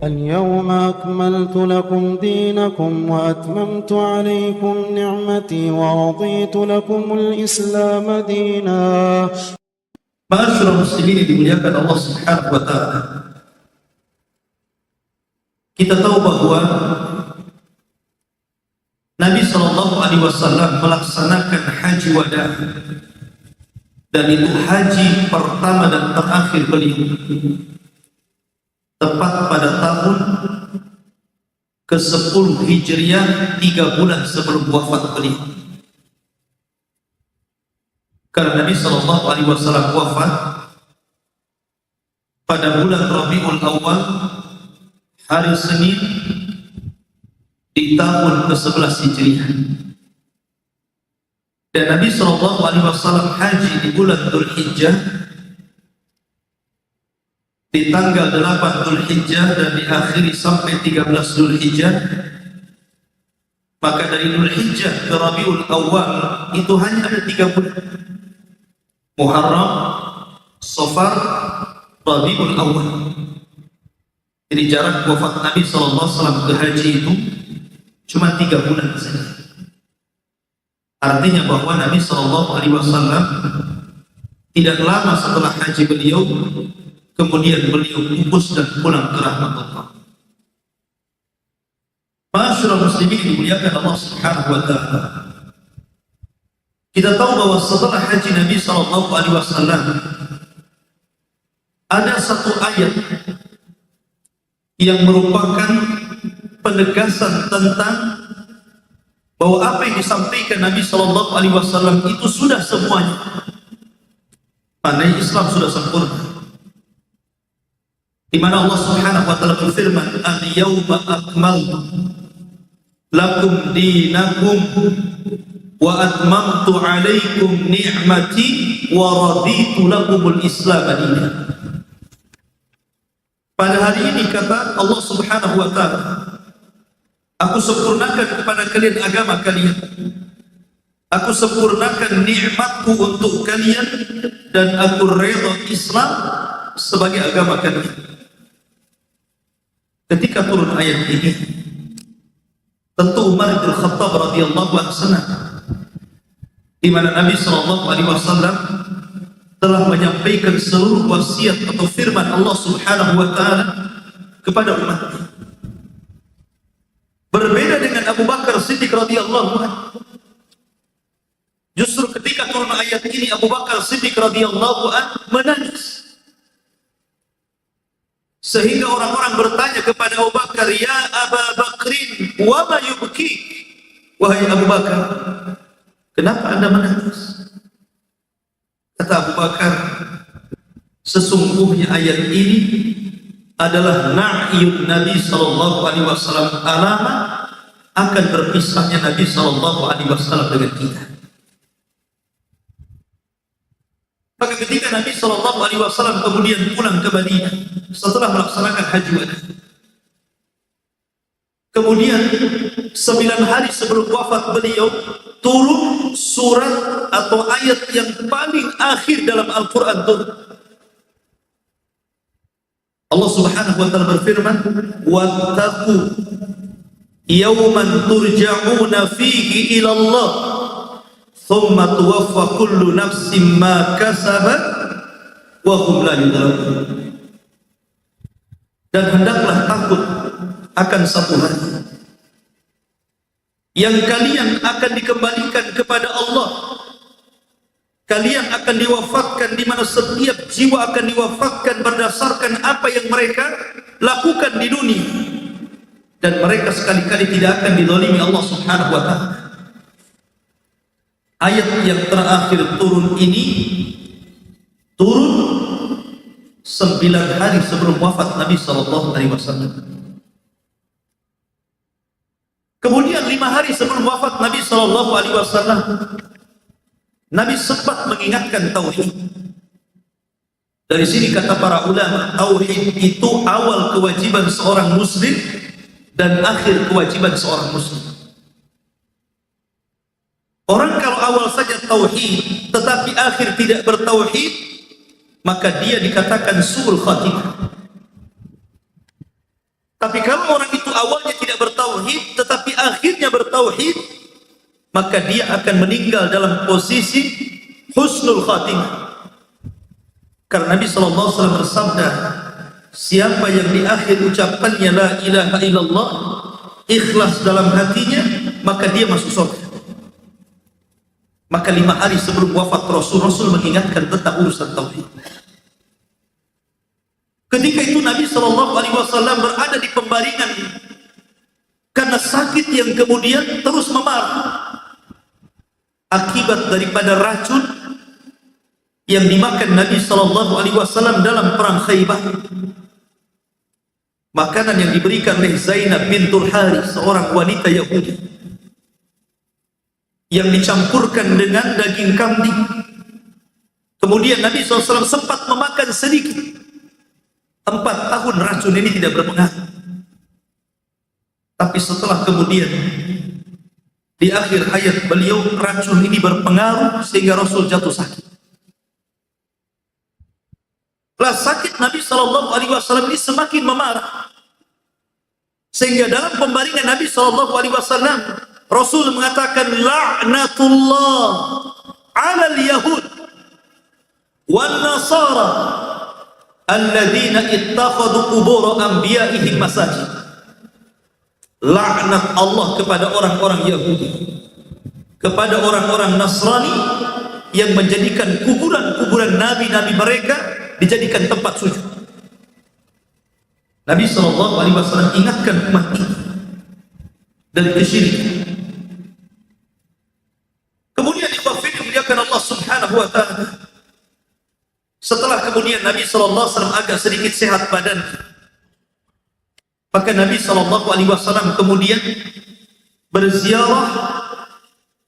اليوم أكملت لكم دينكم وأتممت عليكم نعمتي ورضيت لكم الإسلام دينا. Ma'asyiral muslimin dimuliakan Allah Subhanahu wa taala. Kita tahu bahwa Nabi sallallahu alaihi wasallam melaksanakan haji wada, dan itu haji pertama dan terakhir beliau, tepat pada tahun ke-10 Hijriah, 3 bulan sebelum wafat beliau. Karena Nabi sallallahu alaihi wasallam wafat pada bulan Rabiul Awal, hari Senin di tahun ke-11 Hijriah. Dan Nabi sallallahu alaihi wasallam haji di bulan Dzulhijjah, di tanggal 8 Dzulhijjah dan diakhiri sampai 13 Dzulhijjah. Maka dari Dzulhijjah ke Rabiul Awal itu hanya ada 3 bulan. Muharram, Safar, Rabiul Awal. Jadi jarak wafat Nabi sallallahu alaihi wasallam ke haji itu cuma 3 bulan saja. Artinya bahwa Nabi sallallahu alaihi wasallam tidak lama setelah haji beliau kemudian beliau pupus dan pulang ke rahmat Allah. Ma'asyiral muslimin dimuliakan Allah Subhanahu wa taala. Kita tahu bahwa setelah haji Nabi sallallahu alaihi wasallam ada satu ayat yang merupakan penegasan tentang bahwa apa yang disampaikan Nabi sallallahu alaihi wasallam itu sudah semuanya. Maknanya Islam sudah sempurna. Di mana Allah Subhanahu wa taala berfirman, "Al-yauma akmaltu lakum dinakum wa atmamtu 'alaikum ni'mati wa raditu lakumul Islam dinan." Pada hari ini kata Allah Subhanahu wa taala, aku sempurnakan kepada kalian agama kalian. Aku sempurnakan nikmatku untuk kalian dan aku redha Islam sebagai agama kalian. Ketika turun ayat ini, tentu Umar bin Khattab radhiyallahu anhu senang, di mana Nabi sallallahu alaihi wasallam telah menyampaikan seluruh wasiat atau firman Allah Subhanahu wa taala kepada umatnya. Berbeda dengan Abu Bakar Siddiq radhiyallahu anhu. Justru ketika turun ayat ini Abu Bakar Siddiq radhiyallahu anhu menangis. Sehingga orang-orang bertanya kepada Abu Bakar, "Ya Abu Bakrin, wa ma yubkik?" Wahai Abu Bakar, kenapa Anda menangis? Kata Abu Bakar, sesungguhnya ayat ini adalah na'yun Nabi sallallahu alaihi wasallam, alamat akan berpisahnya Nabi sallallahu alaihi wasallam dengan kita. Maka ketika Nabi sallallahu alaihi wasallam kemudian pulang ke Madinah setelah melaksanakan haji wada, kemudian 9 hari sebelum wafat beliau turun surat atau ayat yang paling akhir dalam Al-Quran turun. Allah Subhanahu wa taala berfirman, "Wattaqu yawman turja'una fihi ila Allah, thumma tuwaffa kullu nafsin ma kasabat wa hum la yuzlamun." Dan hendaklah takut akan satu hari yang kalian akan dikembalikan kepada Allah. Kalian akan diwafatkan, di mana setiap jiwa akan diwafatkan berdasarkan apa yang mereka lakukan di dunia, dan mereka sekali-kali tidak akan dizalimi Allah Subhanahu wa taala. Ayat yang terakhir turun ini turun 9 hari sebelum wafat Nabi sallallahu alaihi wasallam. Kemudian 5 hari sebelum wafat Nabi sallallahu alaihi wasallam, Nabi sempat mengingatkan tauhid. Dari sini kata para ulama, tauhid itu awal kewajiban seorang muslim dan akhir kewajiban seorang muslim. Orang kalau awal saja tauhid tetapi akhir tidak bertauhid, maka dia dikatakan su'ul khatimah. Tapi kalau orang itu awalnya tidak bertauhid, tetapi akhirnya bertauhid, maka dia akan meninggal dalam posisi husnul khatimah. Karena Nabi SAW bersabda, siapa yang di akhir ucapannya la ilaha illallah, ikhlas dalam hatinya, maka dia masuk surga. Maka 5 hari sebelum wafat Rasul mengingatkan tentang urusan tauhid. Ketika itu Nabi SAW berada di pembaringan karena sakit yang kemudian terus memar akibat daripada racun yang dimakan Nabi SAW dalam perang Khaybar. Makanan yang diberikan oleh Zainab bintul Harith, seorang wanita Yahudi, yang dicampurkan dengan daging kambing. Kemudian Nabi SAW sempat memakan sedikit. 4 tahun racun ini tidak berpengaruh. Tapi setelah kemudian di akhir hayat beliau racun ini berpengaruh sehingga Rasul jatuh sakit. Setelah sakit Nabi SAW ini semakin memarah, sehingga dalam pembaringan Nabi SAW Rasul mengatakan la'natullah 'alal yahud wan nasara alladzina ittakhadhu qubur anbiya'ihim masajid. Laknat Allah kepada orang-orang Yahudi, kepada orang-orang Nasrani yang menjadikan kuburan-kuburan nabi-nabi mereka dijadikan tempat sujud. Nabi SAW ingatkan umat ini dari kesyirikan. Kemudian ikhwah fillah dimuliakan Allah Subhanahu wa taala. Setelah kemudian Nabi SAW agak sedikit sehat badan, maka Nabi SAW kemudian berziarah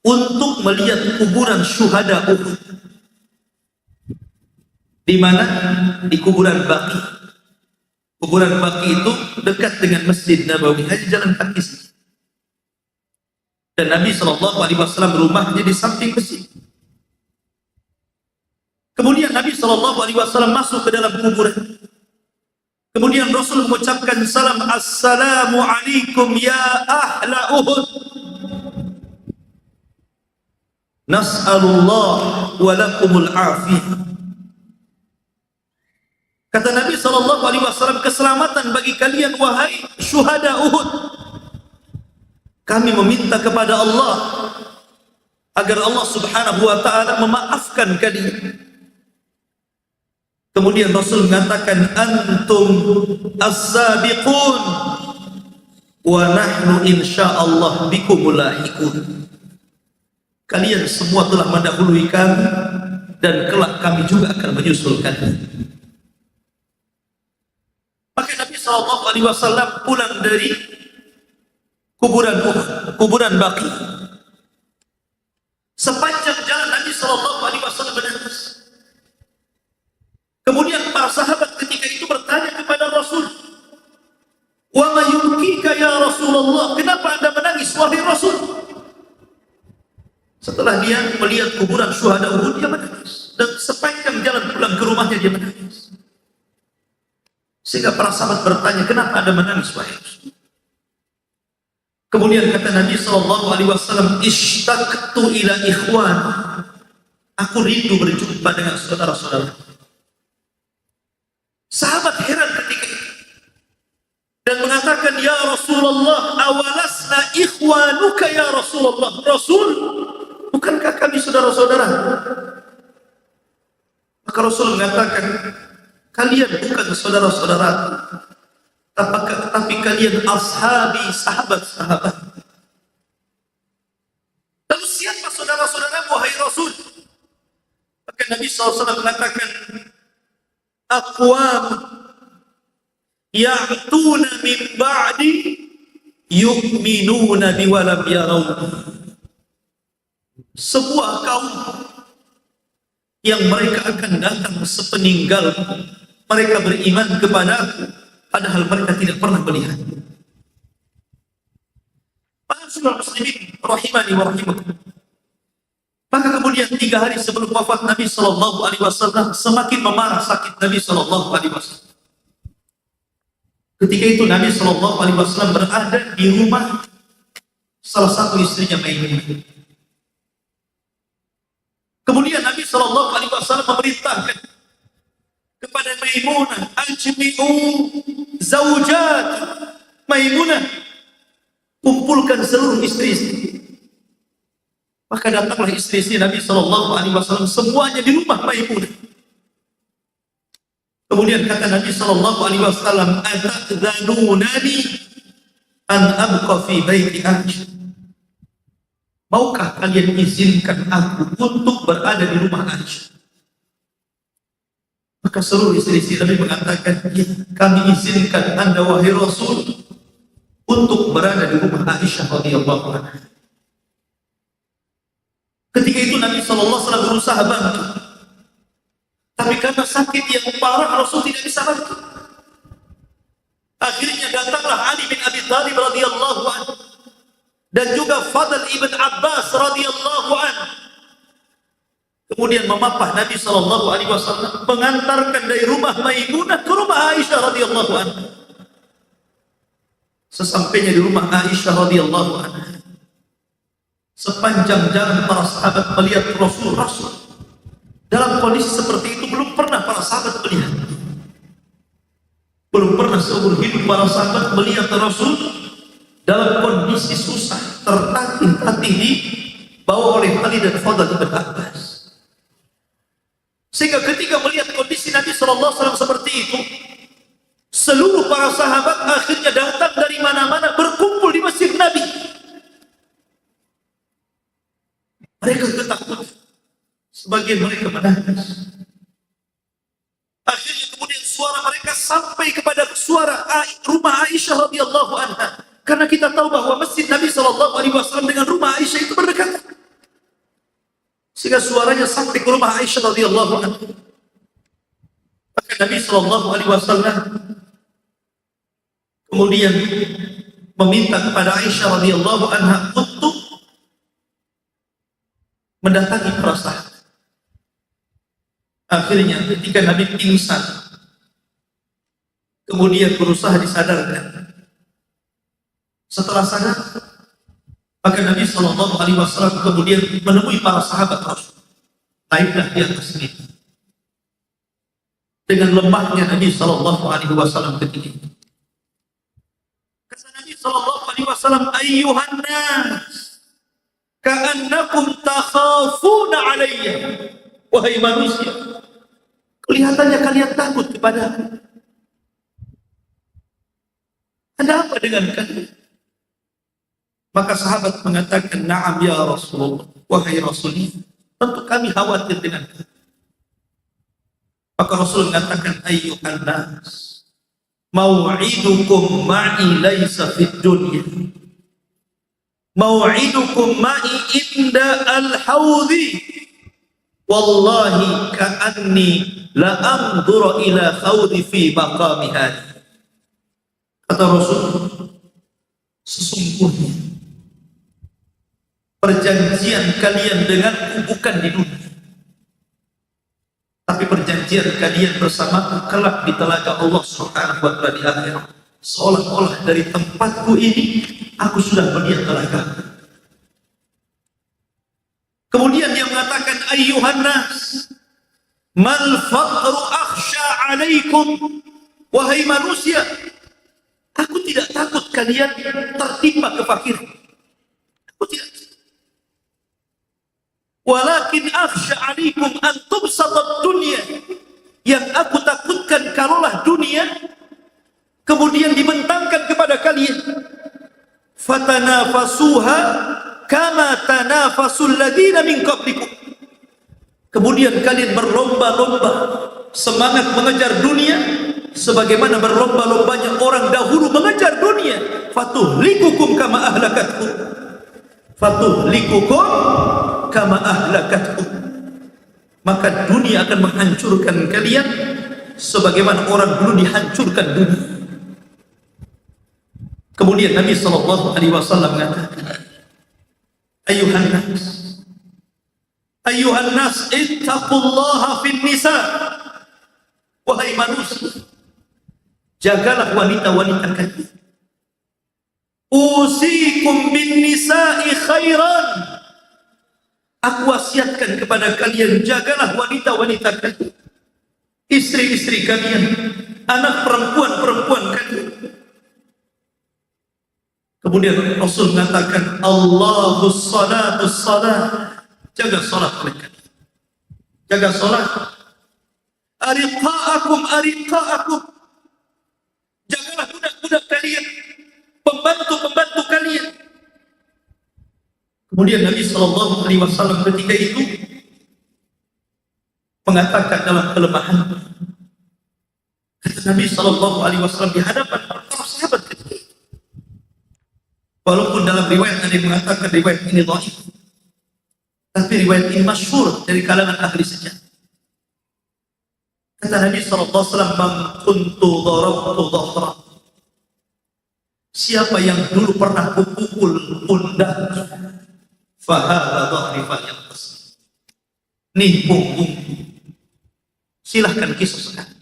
untuk melihat kuburan syuhada Uhud. Di mana? Di kuburan Baqi. Kuburan Baqi itu dekat dengan Masjid Nabawi, hanya jalan kaki. Dan Nabi SAW rumahnya di samping masjid. Kemudian Nabi SAW masuk ke dalam kuburan. Kemudian Rasul mengucapkan salam, assalamu alaikum ya ahla Uhud. Nas'alullah wa lakumul afiyah. Kata Nabi SAW, keselamatan bagi kalian wahai syuhada Uhud. Kami meminta kepada Allah agar Allah Subhanahu wa taala memaafkan kalian. Kemudian Rasul mengatakan antum as-sabiqun wa nahnu insyaallah bikumul lahiqun. Kalian semua telah mendahului kami dan kelak kami juga akan menyusul kalian. Maka Nabi SAW pulang dari kuburan Uhud, kuburan Baqi. Sepanjang jalan Nabi SAW menangis. Kemudian para sahabat ketika itu bertanya kepada Rasul, wa ma yubkika ya Rasulullah, kenapa anda menangis wahai Rasul? Setelah dia melihat kuburan syuhada Uhud, dia menangis. Dan sepanjang jalan pulang ke rumahnya dia menangis. Sehingga para sahabat bertanya, kenapa anda menangis wahai Rasul? Kemudian kata Nabi SAW, ishtaqtu ila ikhwan, aku rindu berjumpa dengan saudara-saudara. Sahabat heran ketika itu dan mengatakan, ya Rasulullah, awalasna ikhwanuka ya Rasulullah. Rasul, bukankah kami saudara-saudara? Maka Rasul mengatakan, kalian bukan saudara-saudara, tapi kalian ashabi, sahabat-sahabat. Lalu siapa saudara-saudara wahai Rasul? Maka Nabi SAW mengatakan, aqwam ya'tuna min ba'di yu'minuna bi walam yarau. Sebuah kaum yang mereka akan datang sepeninggal mereka beriman kepada aku, padahal mereka tidak pernah melihat. Para saudara muslimin rahimani wa rahimakumullah. Maka kemudian 3 hari sebelum wafat Nabi SAW, semakin memarah sakit Nabi SAW. Ketika itu Nabi Shallallahu Alaihi Wasallam berada di rumah salah satu istrinya Maimunah. Kemudian Nabi Shallallahu Alaihi Wasallam memerintahkan kepada Maimunah, ajmi'u zaujat Maimunah, kumpulkan seluruh istri-istri. Maka datanglah istri-istri Nabi Shallallahu Alaihi Wasallam semuanya di rumah Maimunah. Kemudian kata Nabi Shallallahu Alaihi Wasallam, atadzanunani an abqa fi baiti Aisyah. Maukah kalian izinkan aku untuk berada di rumah Aisyah? Maka seluruh istri-istri Nabi mengatakan, ya, kami izinkan Anda wahai Rasul untuk berada di rumah Aisyah radhiyallahu anha. Ketika itu Nabi Shallallahu Alaihi Wasallam berusaha bantu, tapi karena sakit yang parah Rasul tidak bisa bantu. Akhirnya datanglah Ali bin Abi Thalib radhiyallahu anhu dan juga Fadl ibn Abbas radhiyallahu anhu. Kemudian memapah Nabi Shallallahu Alaihi Wasallam, mengantarkan dari rumah Maimunah ke rumah Aisyah radhiyallahu anha. Sesampainya di rumah Aisyah radhiyallahu anha, sepanjang jalan para sahabat melihat Rasul dalam kondisi seperti itu. Belum pernah para sahabat melihat, belum pernah seumur hidup para sahabat melihat Rasul dalam kondisi susah, tertatih-tatih dibawa oleh Ali dan Fadl ibn Abbas. Sehingga ketika melihat kondisi Nabi SAW seperti itu, seluruh para sahabat akhirnya datang dari mana-mana berkumpul di masjid Nabi. Mereka ketakutan, sebagian mereka menangis. Akhirnya kemudian suara mereka sampai kepada suara rumah Aisyah radhiyallahu anha. Karena kita tahu bahwa masjid Nabi Shallallahu Alaihi Wasallam dengan rumah Aisyah itu berdekatan, sehingga suaranya sampai ke rumah Aisyah radhiyallahu anha. Maka Nabi Shallallahu Alaihi Wasallam kemudian meminta kepada Aisyah radhiyallahu anha untuk mendatangi para sahabat. Akhirnya ketika Nabi pingsan, kemudian berusaha disadarkan. Setelah sadar, maka Nabi Shallallahu Alaihi Wasallam kemudian menemui para sahabat Rasul. Naiklah di atas ini. Dengan lemahnya Nabi Shallallahu Alaihi Wasallam ketika itu, kata Nabi Shallallahu Alaihi Wasallam, ayyuhan nas, ka'annakum takhafuna alayya. Wahai manusia, kelihatannya kalian takut kepada aku. Ada apa dengan kalian? Maka sahabat mengatakan, na'am ya Rasulullah, wahai Rasulullah, tentu kami khawatir dengan kalian. Maka Rasul mengatakan, ayyuhan nas, mau'idukum ma'i laysa fid dunya, mau'idukum ma'i inda al-hawdi, wallahi ka'anni la anzura ila khawdi fi maqami hadhi. Kata Rasul, sesungguhnya perjanjian kalian denganku bukan di dunia, tapi perjanjian kalian bersamaku kelak di telaga Allah Subhanahu wa Ta'ala di akhirat. Seolah-olah dari tempatku ini aku sudah melihat telaga. Kemudian dia mengatakan, ayyuhan nas, mal faqru akhsha alaikum. Wahai manusia, aku tidak takut kalian tertimpa kefakiran. Aku tidak. Walakin akhsha alaikum an tubsatad dunya. Yang aku takutkan kalaulah dunia kemudian dibentangkan kepada kalian. Fatanafasuha kama tanafasul ladina min qablikum. Kemudian kalian berlomba-lomba semangat mengejar dunia sebagaimana berlomba-lombanya orang dahulu mengejar dunia. Fatuhlikukum kama ahlakatkum. Fatuhlikukum kama ahlakatkum. Maka dunia akan menghancurkan kalian sebagaimana orang dulu dihancurkan dunia. Kemudian Nabi Shallallahu Alaihi Wasallam mengatakan, ayyuhan nas, ayyuhan nas, ittaqullaha fin nisa. Wahai manusia, Jagalah wanita-wanita kalian. Usikum bin nisa'i khairan. Aku wasiatkan kepada kalian, jagalah wanita-wanita kalian, istri-istri kalian, anak perempuan-perempuan kalian. Kemudian Rasul mengatakan, Allahus salatus salat. Jaga salat mereka. Jaga salat. Ariqa'akum. Jagalah budak-budak kalian, pembantu-pembantu kalian. Kemudian Nabi SAW ketika itu mengatakan dalam kelemahan, kata Nabi SAW di hadapan para sahabat ketika itu, walaupun dalam riwayat ada yang mengatakan riwayat ini dhaif, tapi riwayat ini masyhur dari kalangan ahli sejarah. Kata Nabi SAW, man kuntu darabtu dhahra. Siapa yang dulu pernah kupukul pundak, fahadha dhahri falyaqtas. Nih punggung, silahkan kisah sekarang.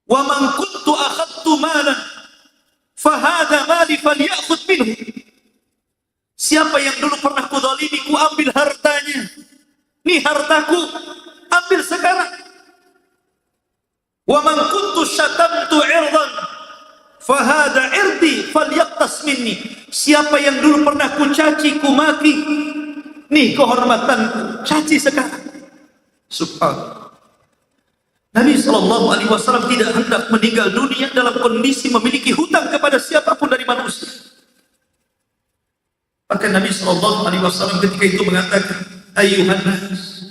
Wa man kuntu akhadtu malan, fahadha mali falyakhudh minhu. Siapa yang dulu pernah kudzalimi, ku ambil hartanya, nih hartaku, ambil sekarang. Wa man kuntu syatamtu irdan, fahada irdi falyaqtas minni. Siapa yang dulu pernah ku caci, ku maki, nih kehormatanku, caci sekarang. Subhanallah. Nabi SAW tidak hendak meninggal dunia dalam kondisi memiliki hutang kepada siapapun dari manusia. Maka Nabi SAW ketika itu mengatakan, ayuhan nas,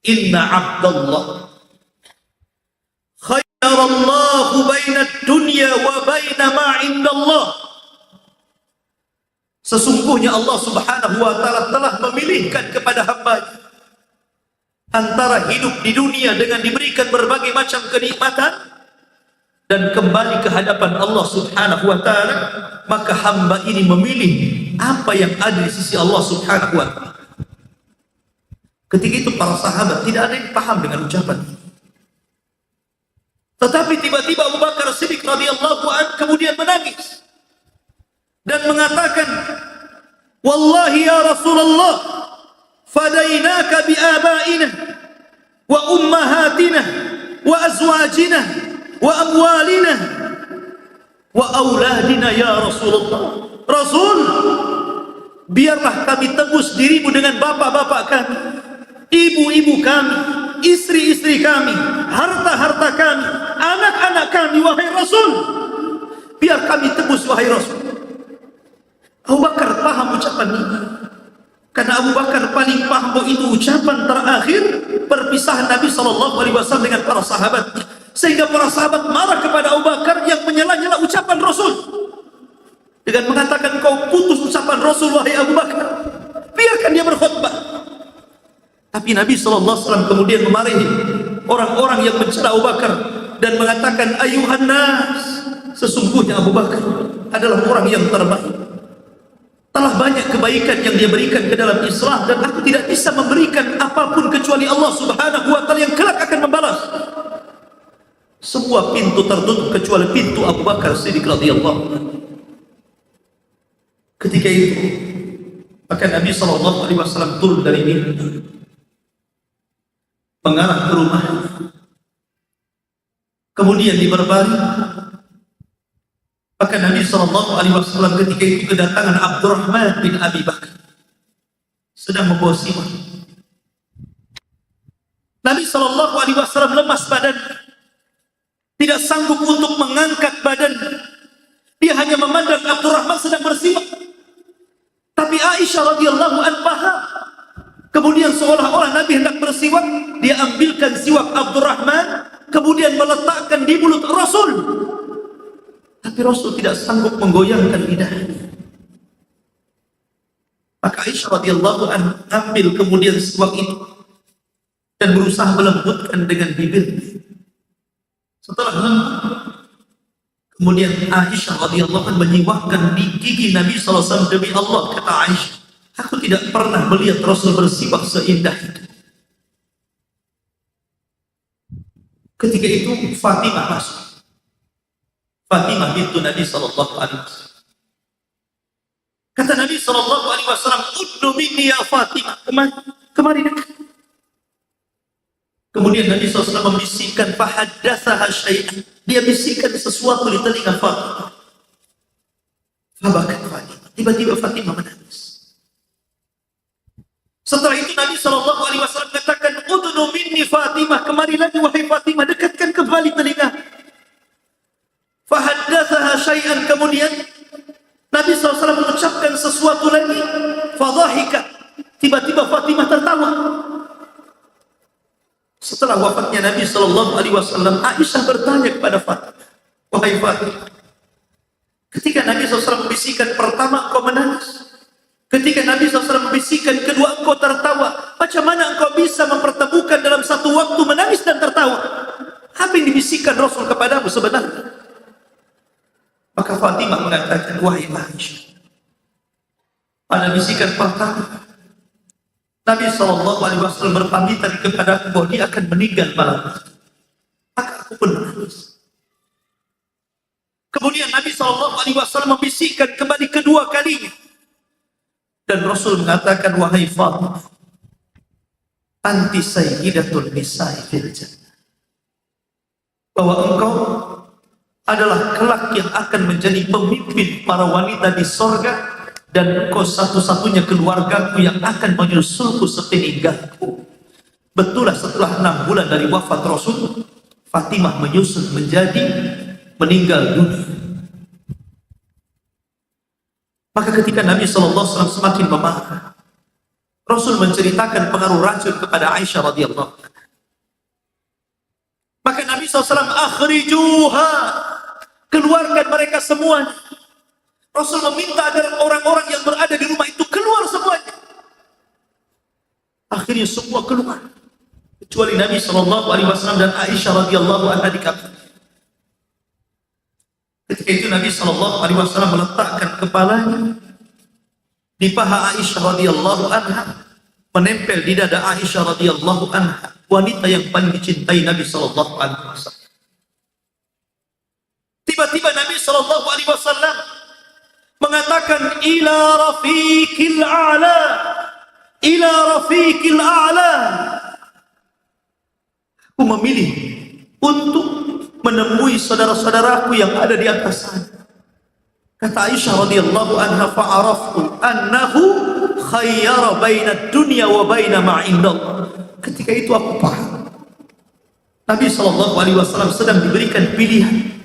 inna abdallah khairallahu baina dunya wa baina ma indallah. Sesungguhnya Allah Subhanahu wa ta'ala telah memilihkan kepada hamba antara hidup di dunia dengan diberikan berbagai macam kenikmatan dan kembali ke hadapan Allah Subhanahu wa ta'ala, maka hamba ini memilih apa yang ada di sisi Allah Subhanahu wa ta'ala. Ketika itu para sahabat tidak ada yang paham dengan ucapan ini. Tetapi tiba-tiba Abu Bakar Siddiq radhiyallahu anhu kemudian menangis dan mengatakan, wallahi ya Rasulullah, fadainaka bi abaina wa ummahatina wa azwajina wa amwalina wa auladina ya Rasulullah. Rasul, biarlah kami tebus dirimu dengan bapak-bapak kami, ibu-ibu kami, istri-istri kami, harta-harta kami, anak-anak kami, wahai Rasul. Biar kami tebus, wahai Rasul. Abu Bakar paham ucapan ini, karena Abu Bakar paling paham bahwa itu ucapan terakhir perpisahan Nabi SAW dengan para sahabat, sehingga para sahabat marah kepada Abu Bakar yang menyela-nyela ucapan Rasul dengan mengatakan, kau putus ucapan Rasul, wahai Abu Bakar, biarkan dia berkhutbah. Tapi Nabi SAW kemudian memarahi orang-orang yang mencela Abu Bakar dan mengatakan, ayuhan nas, sesungguhnya Abu Bakar adalah orang yang terbaik. Telah banyak kebaikan yang dia berikan ke dalam Islam, dan aku tidak bisa memberikan apapun kecuali Allah Subhanahu wa ta'ala yang kelak akan membalas. Semua pintu tertutup kecuali pintu Abu Bakar Siddiq radhiyallahu anhu. Ketika itu maka Nabi SAW turun dari mimbar mengarah ke rumah, kemudian di berbaring. Maka Nabi SAW ketika itu kedatangan Abdurrahman bin Abi Bakar sedang membawa siwak. Nabi SAW lemas badan, tidak sanggup untuk mengangkat badan. Dia hanya memandang Abdurrahman sedang bersiwak. Tapi Aisyah radhiyallahu anha paham. Kemudian seolah-olah Nabi hendak bersiwak, dia ambilkan siwak Abdurrahman, kemudian meletakkan di mulut Rasul. Tapi Rasul tidak sanggup menggoyangkan lidahnya. Maka Aisyah radhiyallahu anha ambil kemudian siwak itu dan berusaha melembutkan dengan bibirnya. Setelah lembut, kemudian Aisyah radhiyallahu anha menyiwakkan di gigi Nabi SAW. Demi Allah, kata Aisyah, aku tidak pernah melihat Rasul bersiwak seindah itu. Ketika itu Fatimah masuk. Fatimah bintu Nabi sallallahu alaihi wasallam. Kata Nabi sallallahu alaihi wasallam, "Udnu minni ya Fatimah." Kemari dekat. Kemudian Nabi SAW membisikkan, fahaddatsaha syai'an. Dia bisikkan sesuatu di telinga Fatimah. Fabakat Fatimah. Tiba-tiba Fatimah menangis. Setelah itu Nabi SAW katakan, "Udnu minni Fatimah." Kemari lagi wahai Fatimah, dekatkan kembali telinga. Fahaddatsaha syai'an. Kemudian Nabi SAW mengucapkan sesuatu lagi. Fadhahikat. Tiba-tiba Fatimah tertawa. Setelah wafatnya Nabi SAW, Aisyah bertanya kepada Fatimah, "Wahai Fatimah, ketika Nabi SAW membisikkan pertama engkau menangis, ketika Nabi SAW membisikkan kedua engkau tertawa, macam mana engkau bisa mempertemukan dalam satu waktu menangis dan tertawa? Apa yang dibisikkan Rasul kepadamu sebenarnya?" Maka Fatimah mengatakan, "Wahai Aisyah, pada bisikan pertama Nabi SAW berpamitan kepada aku bahwa dia akan meninggal malam itu. Maka aku pun menangis. Kemudian Nabi SAW membisikkan kembali kedua kalinya. Dan Rasul mengatakan, "Wahai Fatimah, anti sayyidatul nisa'i fil jannah." Bahwa engkau adalah kelak yang akan menjadi pemimpin para wanita di sorga. Dan engkau satu-satunya keluargaku yang akan menyusulku sepeninggalku. Betullah setelah 6 bulan dari wafat Rasul, Fatimah menyusul menjadi meninggal dunia. Maka ketika Nabi SAW semakin memarah, Rasul menceritakan pengaruh racun kepada Aisyah radhiyallahu anha. Maka Nabi SAW, "Akhrijuha." Keluarkan mereka semuanya. Rasul meminta agar orang-orang yang berada di rumah itu keluar semuanya. Akhirnya semua keluar, kecuali Nabi SAW dan Aisyah radhiyallahu anha di kamar. Ketika itu Nabi SAW meletakkan kepalanya di paha Aisyah radhiyallahu anha, menempel di dada Aisyah radhiyallahu anha, wanita yang paling dicintai Nabi SAW. Tiba-tiba Nabi SAW mengatakan, "Ila rafiqil a'la, ila rafiqil a'la." Aku memilih untuk menemui saudara-saudaraku yang ada di atas sana. Kata Aisyah radhiyallahu anha, "Fa'araftu annahu khayyara baina dunya wa baina ma 'indallah." Ketika itu aku paham Nabi SAW sedang diberikan pilihan.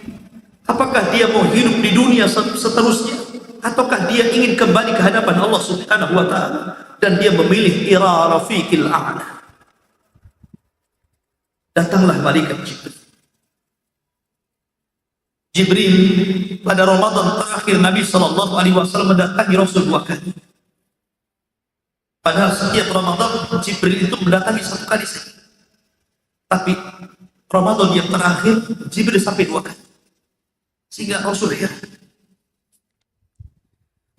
Apakah dia mau hidup di dunia seterusnya, ataukah dia ingin kembali ke hadapan Allah Subhanahu wa ta'ala, dan dia memilih ila rafiqil a'la. Datanglah malaikat Jibril. Jibril pada Ramadan terakhir Nabi SAW mendatangi Rasul 2 kali. Padahal setiap Ramadan Jibril itu mendatangi 1 kali saja. Tapi Ramadan yang terakhir Jibril sampai 2 kali. Sehingga Rasul heran.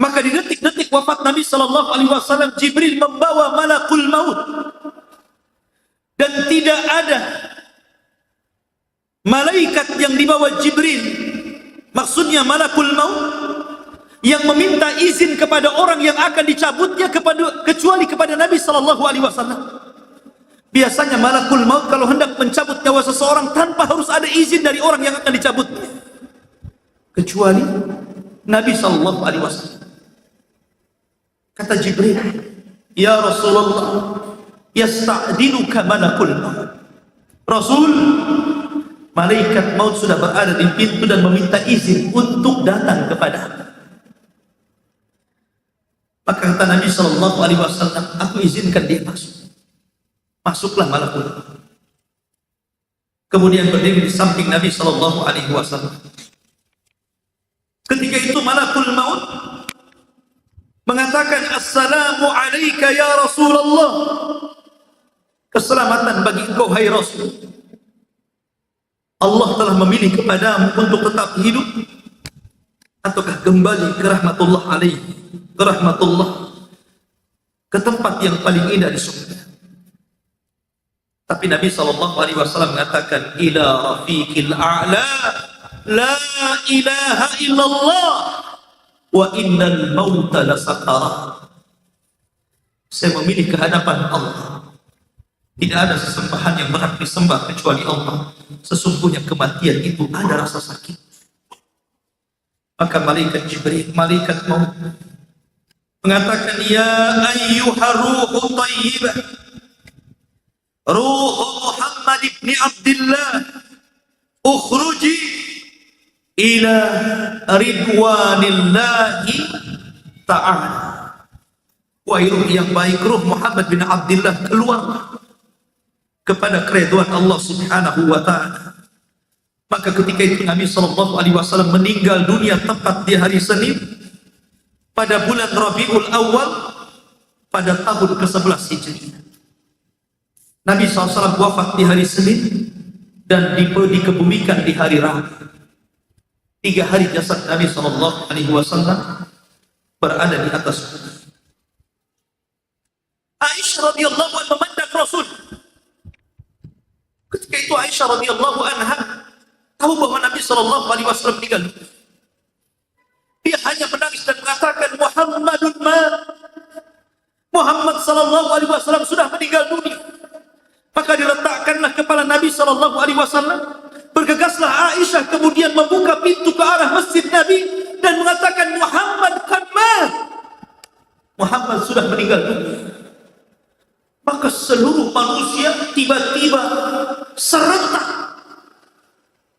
Maka di detik-detik wafat Nabi SAW, Jibril membawa malakul maut. Dan tidak ada malaikat yang dibawa Jibril, maksudnya malakul maut, yang meminta izin kepada orang yang akan dicabutnya kecuali kepada Nabi SAW. Biasanya malakul maut kalau hendak mencabut nyawa seseorang tanpa harus ada izin dari orang yang akan dicabutnya, kecuali Nabi SAW. Kata Jibril, "Ya Rasulullah, yasta'dinuka malakul maut." Rasul, malaikat maut sudah berada di pintu dan meminta izin untuk datang kepada. Maka kata Nabi SAW, "Aku izinkan dia masuk." Masuklah malakul maut. Kemudian berdiri di samping Nabi SAW. Ketika itu malakul maut mengatakan, "Assalamu alayka ya Rasulullah." Keselamatan bagi engkau hai Rasul. Allah telah memilih kepadamu untuk tetap hidup ataukah kembali ke rahmatullah alaihi, ke rahmatullah, ke tempat yang paling indah di surga. Tapi Nabi SAW mengatakan, ila rafiqil a'la, la ilaha illallah, wa innal mauta lasakarat. Saya memilih kehadapan Allah. Tidak ada sesembahan yang berhak disembah kecuali Allah. Sesungguhnya kematian itu ada rasa sakit. Maka malaikat Jibril, malaikat maut, mengatakan, ya ayyuhar ruhu tayyibah, ruhu Muhammad ibn Abdullah, ukhruji ila ridwanillahi ta'ala. Wahai ruh yang baik, ruh Muhammad bin Abdullah, keluar kepada keridhaan Allah subhanahu wa ta'ala. Maka ketika itu Nabi SAW meninggal dunia tepat di hari Senin pada bulan Rabiul Awal pada tahun ke-11 Hijriah. Nabi SAW wafat di hari Senin dan dikebumikan di hari Rabu. 3 hari jasad Nabi SAW berada di atas bumi. Aisyah radhiyallahu anha memandang Rasul. Ketika itu Aisyah radhiyallahu anha tahu bahwa Nabi SAW meninggal. Dia hanya menangis dan mengatakan, Muhammadun ma, Muhammad SAW sudah meninggal dunia. Maka diletakkanlah kepala Nabi SAW. Bergegaslah Aisyah kemudian membuka pintu ke arah masjid Nabi dan mengatakan, Muhammad kan ma, Muhammad sudah meninggal dunia. Maka seluruh manusia tiba-tiba serentak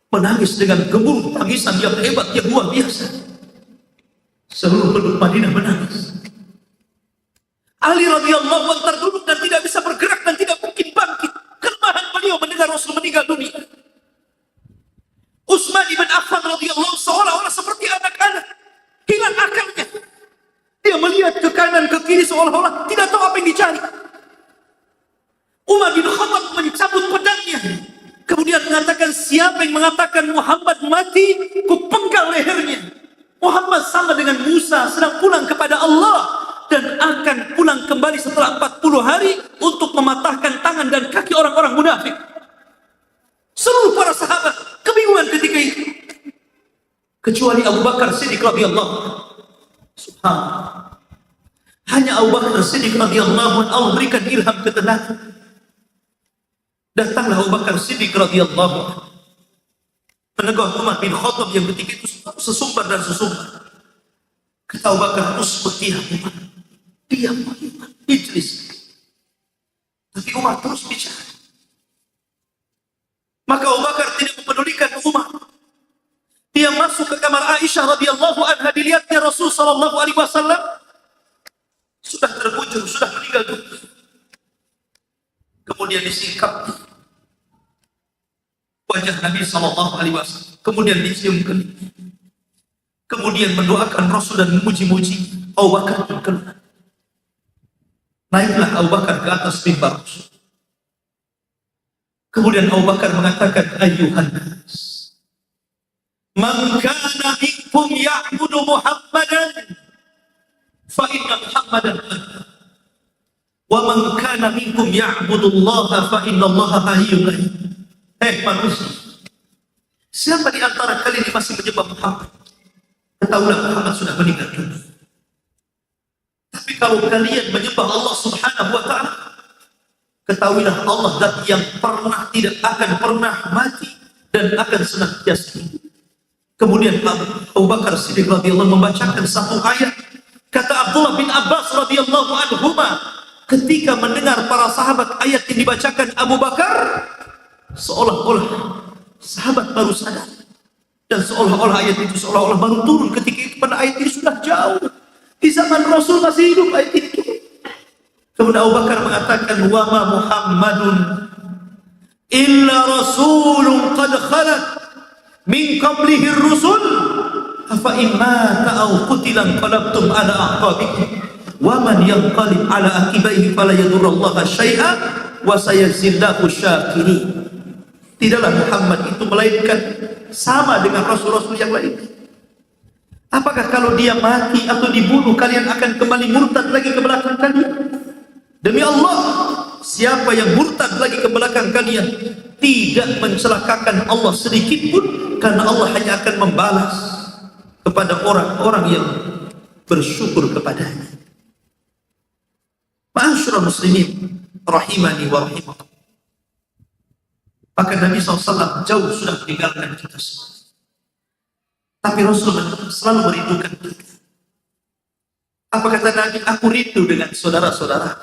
menangis dengan gemuruh tangisan yang hebat, yang luar biasa. Seluruh penduduk Madinah menangis. Ali radhiyallahu anhu terduduk dan tidak bisa bergerak dan tidak mungkin bangkit. Kelemahan beliau mendengar Rasul meninggal dunia. Utsman ibn Affan radhiyallahu seolah-olah seperti anak-anak, hilang akalnya. Dia melihat ke kanan ke kiri seolah-olah tidak tahu apa yang dicari. Umar bin Khattab mencabut pedangnya, kemudian mengatakan, siapa yang mengatakan Muhammad mati, ku penggal lehernya. Muhammad sama dengan Musa sedang pulang kepada Allah dan akan pulang kembali setelah 40 hari untuk mematahkan tangan dan kaki orang-orang munafik. Seluruh para sahabat kebingungan ketika itu, kecuali Abu Bakar Siddiq radhiyallahu anhu. Subhanallah. Hanya Abu Bakar Siddiq radhiyallahu anhu Allah berikan ilham ketenangan. Datanglah Abu Bakar Siddiq radhiyallahu anhu menegur Umar bin Khattab yang ketika itu sesumbar dan sesumbar. Kata Abu Bakar, usbutiha Umar, diam Umar, ijlis. Tapi Umar terus bicara. Maka Abu Bakar tidak mempedulikan Umar. Dia masuk ke kamar Aisyah radhiyallahu anha, dilihatnya Rasul sallallahu alaihi wasallam sudah terbujur, sudah meninggal dunia. Kemudian disingkap wajah Nabi sallallahu alaihi wasallam, kemudian diciumkan, kemudian mendoakan Rasul dan memuji-muji. Abu Bakar keluar. Naiklah Abu Bakar ke atas mimbar Rasul. Kemudian Abu Bakar mengatakan, ayyuhan nas, man kana minkum ya'budu Muhammadan fa inna Muhammadan wa man kana minkum ya'budu Allah fa inna Allah hayyun la yamut. Manusia, siapa di antara kalian yang masih menyembah Muhammad, ketahuilah Muhammad sudah meninggal dunia. Tapi kalau kalian menyembah Allah subhanahu wa ta'ala, ketahuilah Allah zat yang tidak akan pernah mati dan akan senantiasa hidup. Kemudian Abu Bakar Siddiq radhiyallahu membacakan satu ayat. Kata Abdullah bin Abbas radhiyallahu anhuma, ketika mendengar para sahabat ayat yang dibacakan Abu Bakar, seolah-olah sahabat baru sadar, dan seolah-olah ayat itu seolah-olah baru turun ketika itu, pada ayat ini sudah jauh di zaman Rasul masih hidup ayat itu. Kemudian Abu Bakar mengatakan, wa ma Muhammadun illa rasulun qad khalat min qablihi ar-rusul afa in mata aw qutila qalabtum ala aqabikum wa man yanqalib ala aqibaihi fala yadurrullaha syai'an wa sayajzillahu syakirin. Tidaklah Muhammad itu melainkan sama dengan rasul-rasul yang lain. Apakah kalau dia mati atau dibunuh kalian akan kembali murtad lagi ke belakang kalian? Demi Allah, siapa yang murtad lagi ke belakang kalian tidak mencelakakan Allah sedikit pun, karena Allah hanya akan membalas kepada orang-orang yang bersyukur kepadanya. Ma'asyiral muslimin rahimani wa rahimakum. Maka Nabi SAW jauh sudah meninggalkan kita semua, tapi Rasul selalu merindukan kita. Apa kata Nabi? Aku rindu dengan saudara-saudara.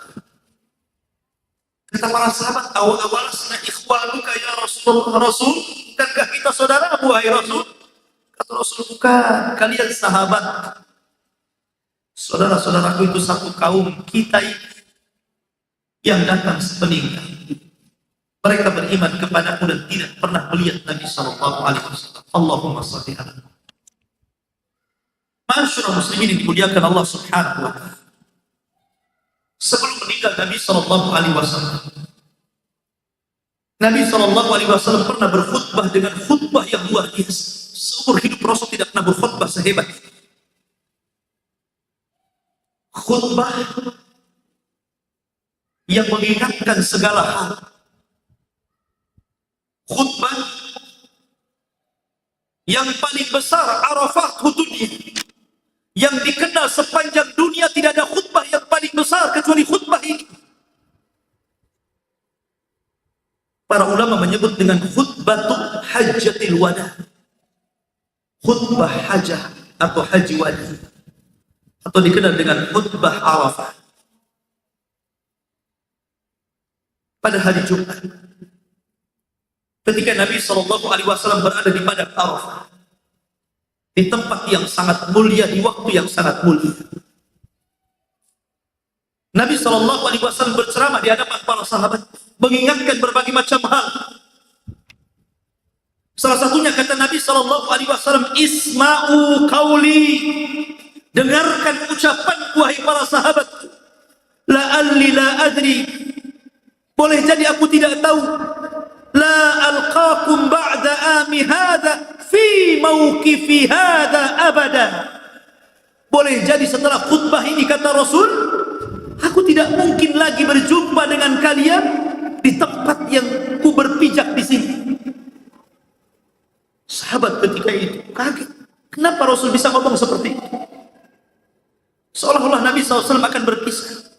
Kata para sahabat, awalasna ikhwanuka ya Rasulullah. Rasul, bukankah kita saudara, wahai Rasul? Kata Rasul, bukan, kalian sahabat. Saudara-saudaraku itu satu kaum kita yang datang sepeninggal. Mereka beriman kepadaku dan tidak pernah melihat Nabi SAW. Allahumma salli ala Muhammad. Ma'asyiral muslimin yang dimuliakan Allah Subhanahu wa ta'ala. Sebelum meninggal Nabi SAW, Nabi SAW pernah berkhutbah dengan khutbah yang luar biasa. Seumur hidup Rasul tidak pernah berkhutbah sehebat itu. Khutbah yang mengingatkan segala hal. Khutbah yang paling besar, Arafah dunia, yang dikenal sepanjang dunia. Tidak ada khutbah yang paling besar kecuali khutbah ini. Para ulama menyebut dengan khutbatul hajjatil wada, khutbah hajah atau haji wada, atau dikenal dengan khutbah Arafah. Pada hari Jumat, ketika Nabi SAW berada di padang Arafah, di tempat yang sangat mulia, di waktu yang sangat mulia, Nabi SAW berceramah di hadapan para sahabat, mengingatkan berbagai macam hal. Salah satunya kata Nabi SAW, isma'u qawli, dengarkan ucapanku wahai para sahabat. La'alli la adri, boleh jadi aku tidak tahu. La alqakum ba'da ami hadha fi mawqifi hadha abada, boleh jadi setelah khutbah ini, kata Rasul, aku tidak mungkin lagi berjumpa dengan kalian di tempat yang ku berpijak di sini. Sahabat ketika itu kaget. Kenapa Rasul bisa ngomong seperti itu? Seolah-olah Nabi SAW akan berpisah.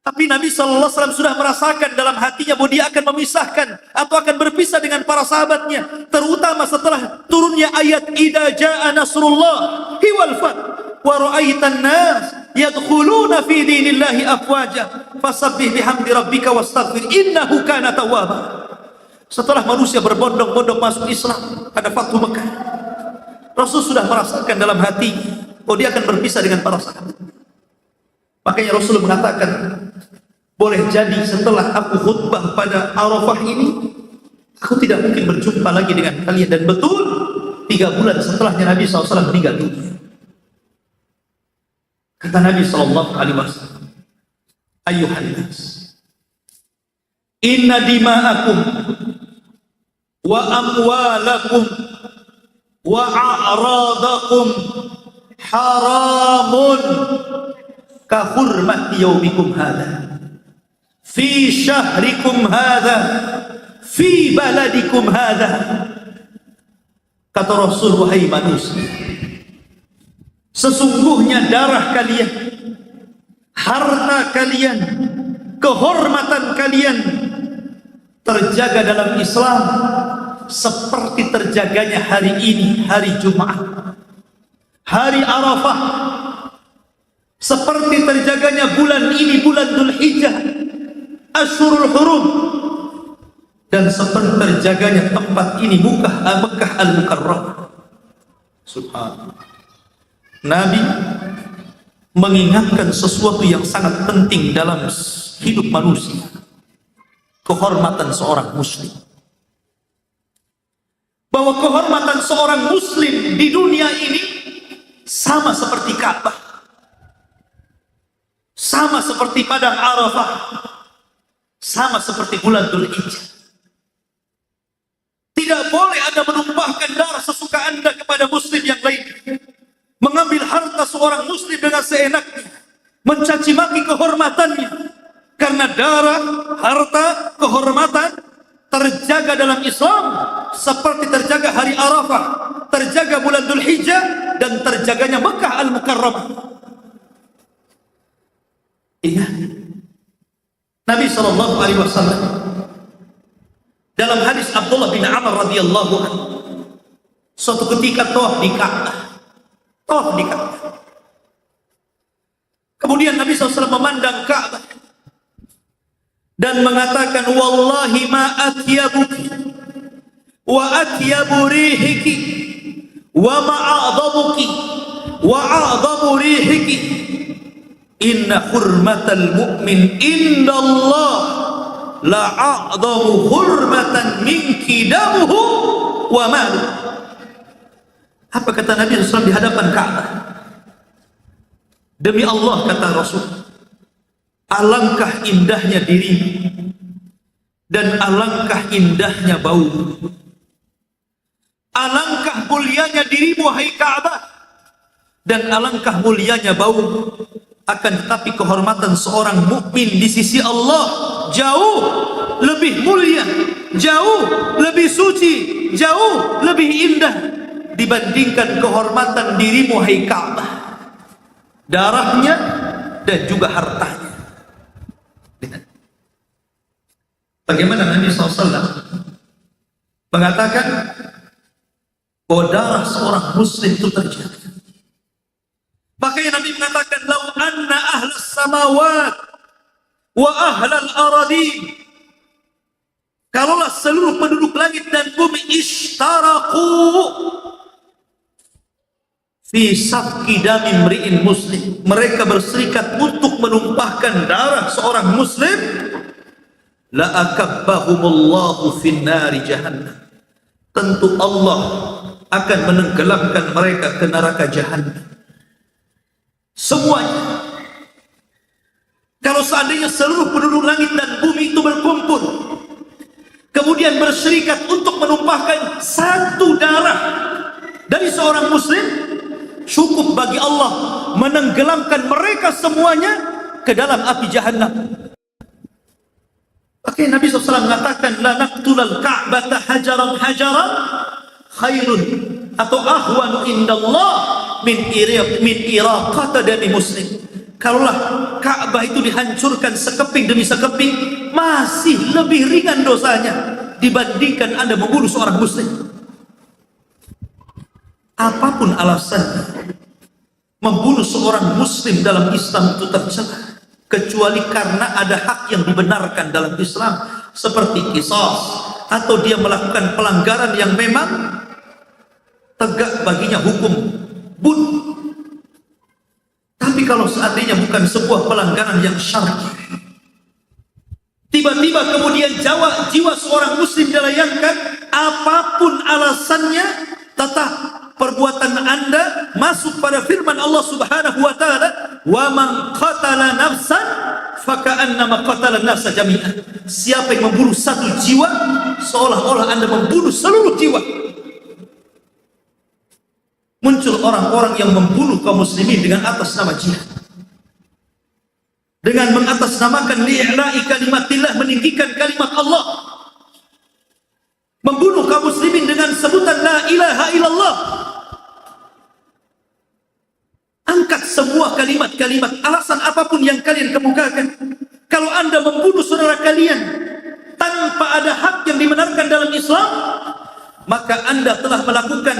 Tapi Nabi SAW sudah merasakan dalam hatinya bahwa dia akan memisahkan atau akan berpisah dengan para sahabatnya, terutama setelah turunnya ayat idza jaa nasrullah wal fath wa ra'aitan nas yadkhuluna fi dinillahi afwaja fasabbih bihamdi rabbika wastaghfir innahu kana tawwaba. Setelah manusia berbondong-bondong masuk Islam pada Fathu Mekah, Rasul sudah merasakan dalam hati bahwa dia akan berpisah dengan para sahabat. Makanya Rasul mengatakan, boleh jadi setelah aku khutbah pada Arafah ini, aku tidak mungkin berjumpa lagi dengan kalian. Dan betul, 3 bulan setelahnya Nabi SAW meninggal dunia. Kata Nabi SAW, Ayyuhan nas, inna dima'akum wa amwalakum wa a'radakum haramun ka hurmati yaumikum hadha fi syahrikum hadha fi baladikum hadha. Kata Rasul, wahai manusia, sesungguhnya darah kalian, harta kalian, kehormatan kalian terjaga dalam Islam seperti terjaganya hari ini, hari Jumat, hari Arafah, seperti terjaganya bulan ini, bulan Dzulhijjah, Asyhurul Hurum, dan seperti terjaganya tempat ini, Mekah Al-Mukarramah. Subhanallah. Nabi mengingatkan sesuatu yang sangat penting dalam hidup manusia, kehormatan seorang muslim. Bahwa kehormatan seorang muslim di dunia ini sama seperti Ka'bah, sama seperti padang Arafah, sama seperti bulan Dzulhijjah. Tidak boleh Anda menumpahkan darah sesuka Anda kepada muslim yang lain, mengambil harta seorang muslim dengan seenaknya, mencaci maki kehormatannya. Karena darah, harta, kehormatan terjaga dalam Islam seperti terjaga hari Arafah, terjaga bulan Dzulhijjah, dan terjaganya Mekah Al-Mukarramah. Ingat, Nabi SAW dalam hadis Abdullah bin Amr radhiyallahu anhu, suatu ketika tawaf di Ka'bah. Kemudian Nabi SAW memandang Ka'bah dan mengatakan, wallahi ma atyabuki wa atyabu rihiki wa ma a'dhamuki wa a'dhamu rihiki, inna hurmatal mu'min indallah la a'dhamu hurmatan minki damuhu wa malu. Apa kata Nabi SAW di hadapan Ka'bah? Demi Allah, kata Rasul, alangkah indahnya dirimu dan alangkah indahnya bau. Alangkah mulianya dirimu, hai Ka'bah, dan alangkah mulianya bau. Akan tetapi kehormatan seorang mukmin di sisi Allah jauh lebih mulia, jauh lebih suci, jauh lebih indah dibandingkan kehormatan dirimu, hai Ka'bah, darahnya dan juga hartanya. Bagaimana Nabi SAW mengatakan bahwa darah seorang muslim itu terjaga. Makanya Nabi mengatakan, lau anna ahlas samawat wa ahlal aradin, kalaulah seluruh penduduk langit dan bumi ishtaraku fi safki dami mri'in muslim, mereka berserikat untuk menumpahkan darah seorang muslim, la akabbahumullahu finnari jahannam, tentu Allah akan menenggelamkan mereka ke neraka jahannam. Semuanya. Kalau seandainya seluruh penduduk langit dan bumi itu berkumpul, kemudian berserikat untuk menumpahkan satu darah dari seorang muslim, cukup bagi Allah menenggelamkan mereka semuanya ke dalam api jahannam. Oke, Nabi SAW mengatakan, la naqtulal ka'bata hajaran hajaran khairun atau ahwanu indallah min iraqata dami muslim. Kalaulah Ka'bah itu dihancurkan sekeping demi sekeping, masih lebih ringan dosanya dibandingkan Anda membunuh seorang muslim. Apapun alasannya, membunuh seorang muslim dalam Islam itu tercela, kecuali karena ada hak yang dibenarkan dalam Islam, seperti qisas, atau dia melakukan pelanggaran yang memang tegak baginya hukum bunuh. Tapi kalau seandainya bukan sebuah pelanggaran yang syar'i, tiba-tiba kemudian jiwa seorang muslim dilayangkan, apapun alasannya, tetap perbuatan Anda masuk pada firman Allah Subhanahu wa taala, wa man qatala nafsan faka'annama qatala nafsa jami'an. Siapa yang membunuh satu jiwa, seolah-olah Anda membunuh seluruh jiwa. Muncul orang-orang yang membunuh kaum muslimin dengan atas nama jihad, dengan mengatasnamakan li'la'i kalimatillah, meninggikan kalimat Allah, membunuh kaum muslimin dengan sebutan la ilaha illallah. Angkat semua kalimat-kalimat, alasan apapun yang kalian kemukakan. Kalau Anda membunuh saudara kalian tanpa ada hak yang dibenarkan dalam Islam, maka Anda telah melakukan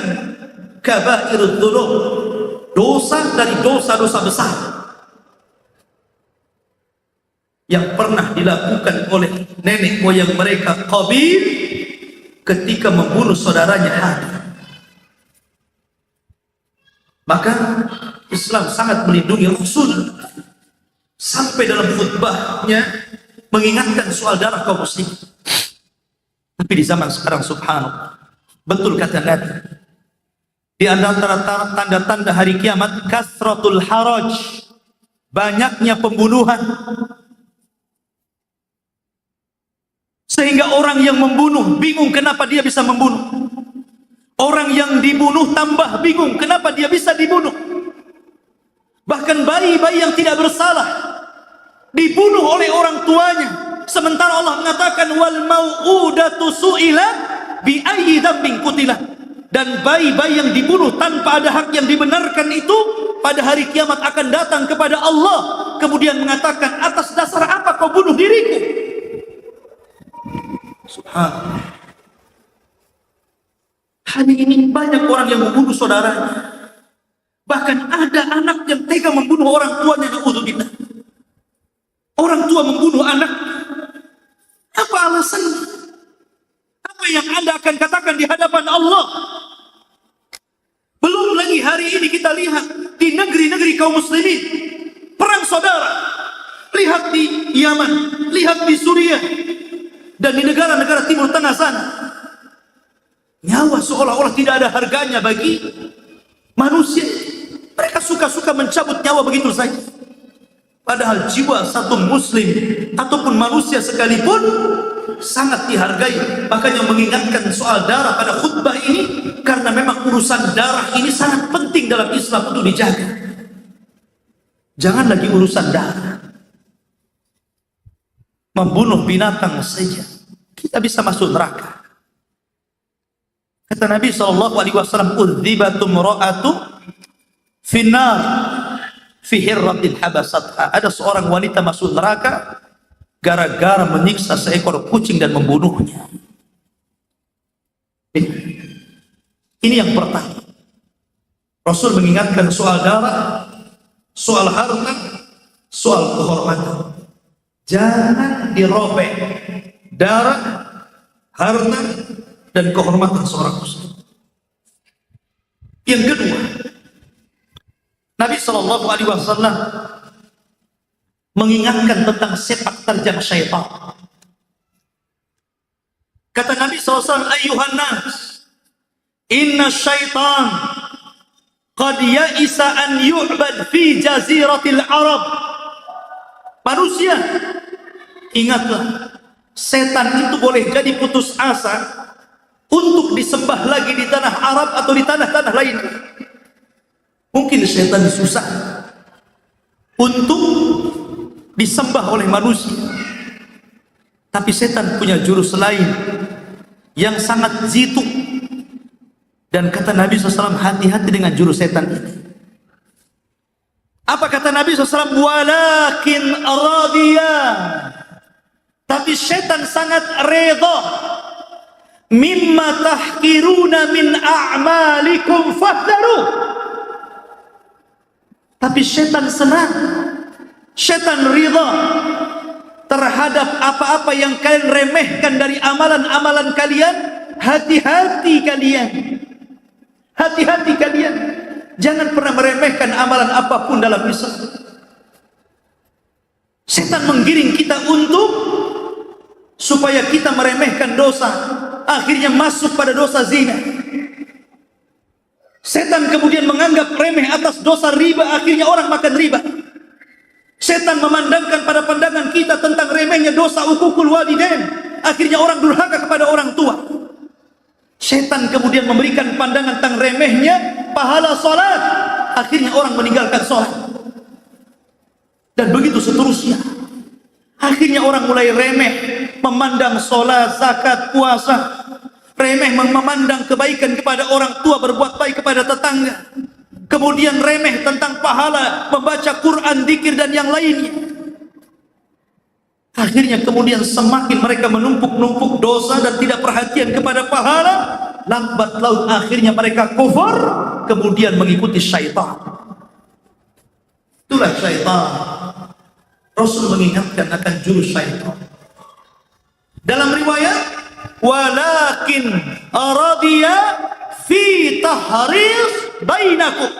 kabairud dzunub, dosa dari dosa-dosa besar yang pernah dilakukan oleh nenek moyang mereka Qabil ketika membunuh saudaranya Habil. Maka Islam sangat melindungi Rasul, sampai dalam khutbahnya mengingatkan soal darah kaum muslim. Tapi di zaman sekarang, subhanallah, betul kata Nabi, di antara tanda-tanda hari kiamat, kasratul haraj, banyaknya pembunuhan, sehingga orang yang membunuh bingung kenapa dia bisa membunuh. Orang yang dibunuh tambah bingung kenapa dia bisa dibunuh. Bahkan bayi-bayi yang tidak bersalah dibunuh oleh orang tuanya. Sementara Allah mengatakan wal mau'udatu su'ilat bi ayyi dzambin qutilah. Dan bayi-bayi yang dibunuh tanpa ada hak yang dibenarkan itu pada hari kiamat akan datang kepada Allah, kemudian mengatakan, atas dasar apa kau bunuh diriku? Subhanallah. Hari ini banyak orang yang membunuh saudaranya. Bahkan ada anak yang tega membunuh orang tuanya. Na'udzubillah. Orang tua membunuh anak. Apa alasannya? Apa yang Anda akan katakan di hadapan Allah? Belum lagi hari ini kita lihat di negeri-negeri kaum muslimin, perang saudara. Lihat di Yaman, lihat di Suriah, dan di negara-negara Timur Tengah sana. Nyawa seolah-olah tidak ada harganya bagi manusia. Mereka suka-suka mencabut nyawa begitu saja. Padahal jiwa satu muslim ataupun manusia sekalipun sangat dihargai. Makanya mengingatkan soal darah pada khutbah ini, karena memang urusan darah ini sangat penting dalam Islam untuk dijaga. Jangan lagi urusan darah. Membunuh binatang saja kita bisa masuk neraka. Kata Nabi SAW, "Udzibatum ra'atu finnar fi hirratin habasatha." Ada seorang wanita masuk neraka gara-gara menyiksa seekor kucing dan membunuhnya. Ini yang pertama. Rasul mengingatkan soal darah, soal harta, soal kehormatan. Jangan dirobek darah, harta, dan kehormatan seorang muslim. Yang kedua, Nabi SAW mengingatkan tentang sepak terjang syaitan. Kata Nabi SAW, "Ayyuhan nas, inna syaitan qad ya'isa an yu'bad fi jaziratil Arab." Manusia, ingatlah, setan itu boleh jadi putus asa untuk disembah lagi di tanah Arab atau di tanah-tanah lain. Mungkin setan susah untuk disembah oleh manusia, tapi setan punya jurus lain yang sangat jitu. Dan kata Nabi SAW, hati-hati dengan jurus setan ini. Apa kata Nabi SAW? Walakin radiyah. Tapi setan sangat redha. Mimma tahkiruna min a'malikum fahdharu. Tapi setan senang, setan ridha terhadap apa-apa yang kalian remehkan dari amalan-amalan kalian. Hati-hati kalian, hati-hati kalian, jangan pernah meremehkan amalan apapun dalam Islam. Setan menggiring kita untuk supaya kita meremehkan dosa, akhirnya masuk pada dosa zina. Setan kemudian menganggap remeh atas dosa riba, akhirnya orang makan riba. Setan memandangkan pada pandangan kita tentang remehnya dosa uququl walidain, akhirnya orang durhaka kepada orang tua. Setan kemudian memberikan pandangan tentang remehnya pahala salat, akhirnya orang meninggalkan salat. Dan begitu seterusnya. Akhirnya orang mulai remeh memandang salat, zakat, puasa. Remeh memandang kebaikan kepada orang tua, berbuat baik kepada tetangga. Kemudian remeh tentang pahala membaca Quran, zikir, dan yang lainnya. Akhirnya kemudian semakin mereka menumpuk-numpuk dosa dan tidak perhatian kepada pahala. Lambat laun akhirnya mereka kufur, kemudian mengikuti syaitan. Itulah syaitan. Rasul mengingatkan akan jurus syaitan. Dalam riwayat, walakin aradiya fi tahris bainakum.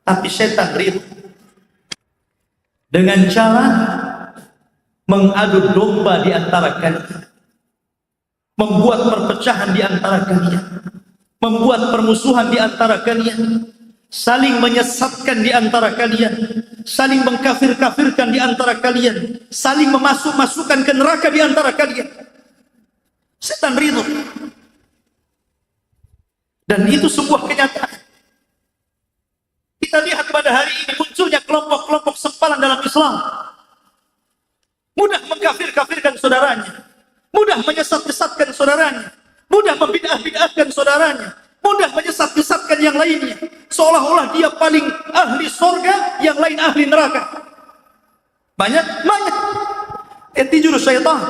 Tapi setan ridho dengan cara mengadu domba di antara kalian, membuat perpecahan di antara kalian, membuat permusuhan di antara kalian, saling menyesatkan di antara kalian, saling mengkafir-kafirkan di antara kalian, saling memasuk-masukkan ke neraka di antara kalian. Setan ridho. Dan itu sebuah kenyataan. Kita lihat pada hari ini munculnya kelompok-kelompok sempalan dalam Islam. saudaranya, mudah menyesat-nyesatkan saudaranya, mudah membid'ah-bid'ahkan saudaranya, mudah menyesat-nyesatkan yang lainnya, seolah-olah dia paling ahli surga, yang lain ahli neraka. Banyak itu jurus syaitan.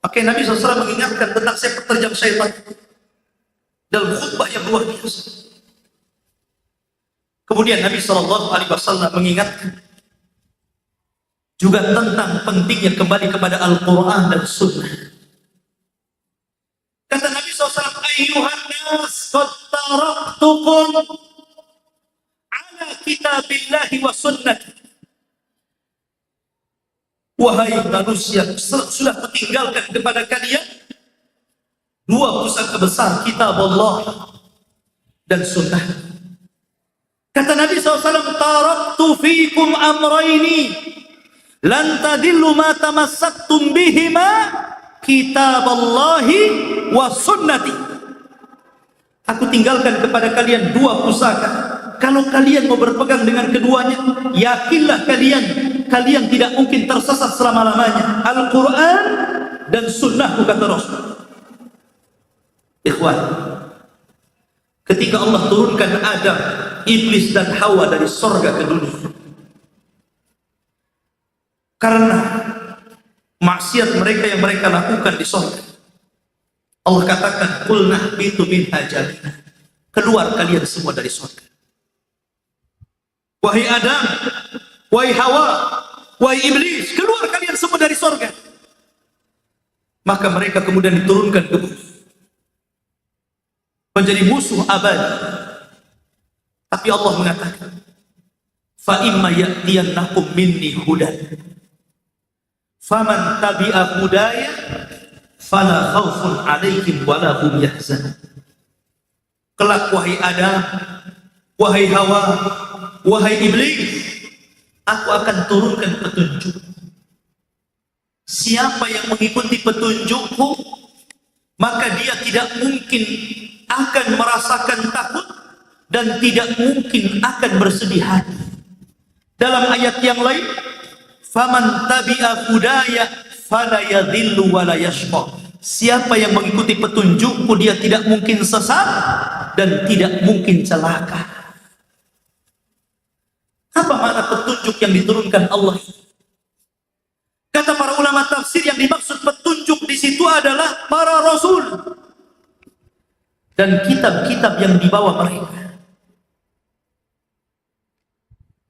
Maka Nabi SAW mengingatkan tentang sepak terjang syaitan dalam khutbah yang luar biasa. Kemudian Nabi SAW mengingatkan juga tentang pentingnya kembali kepada Al-Quran dan Sunnah. Kata Nabi SAW, Ayyuhan nas, qad taraktukum ala kitabillahi wa sunnati. Wahai manusia, sudah kutinggalkan kepada kalian dua pusaka besar, kitab Allah dan sunnah. Kata Nabi SAW, taraktu fikum amraini lan tadillu ma tamassaktum bihima, kitab Allahi wa sunnati. Aku tinggalkan kepada kalian dua pusaka. Kalau kalian mau berpegang dengan keduanya, yakinlah kalian tidak mungkin tersesat selama-lamanya. Al-Quran dan sunnahku, kata Rasul. Ikhwan, ketika Allah turunkan Adam, Iblis dan Hawa dari surga ke dunia, karena maksiat mereka yang mereka lakukan di surga, Allah katakan, qulna bitu minha jami'an, keluar kalian semua dari surga. Wahai Adam, wahai Hawa, wahai Iblis, keluar kalian semua dari surga. Maka mereka kemudian diturunkan ke bumi, menjadi musuh abadi. Tapi Allah mengatakan, fa imma ya'tiyannakum minni hudan faman tabi'a hudaya fala khaufun 'alaihim wala hum yahzanun. Kelak wahai Adam, wahai Hawa, wahai Iblis, aku akan turunkan petunjuk. Siapa yang mengikuti petunjukku, maka dia tidak mungkin akan merasakan takut dan tidak mungkin akan bersedih hati. Dalam ayat yang lain, faman tabi'a hudaya fala yadhillu wa la yashqa. Siapa yang mengikuti petunjukku, dia tidak mungkin sesat dan tidak mungkin celaka. Apa makna petunjuk yang diturunkan Allah? Kata para ulama tafsir, yang dimaksud petunjuk di situ adalah para rasul dan kitab-kitab yang dibawa mereka.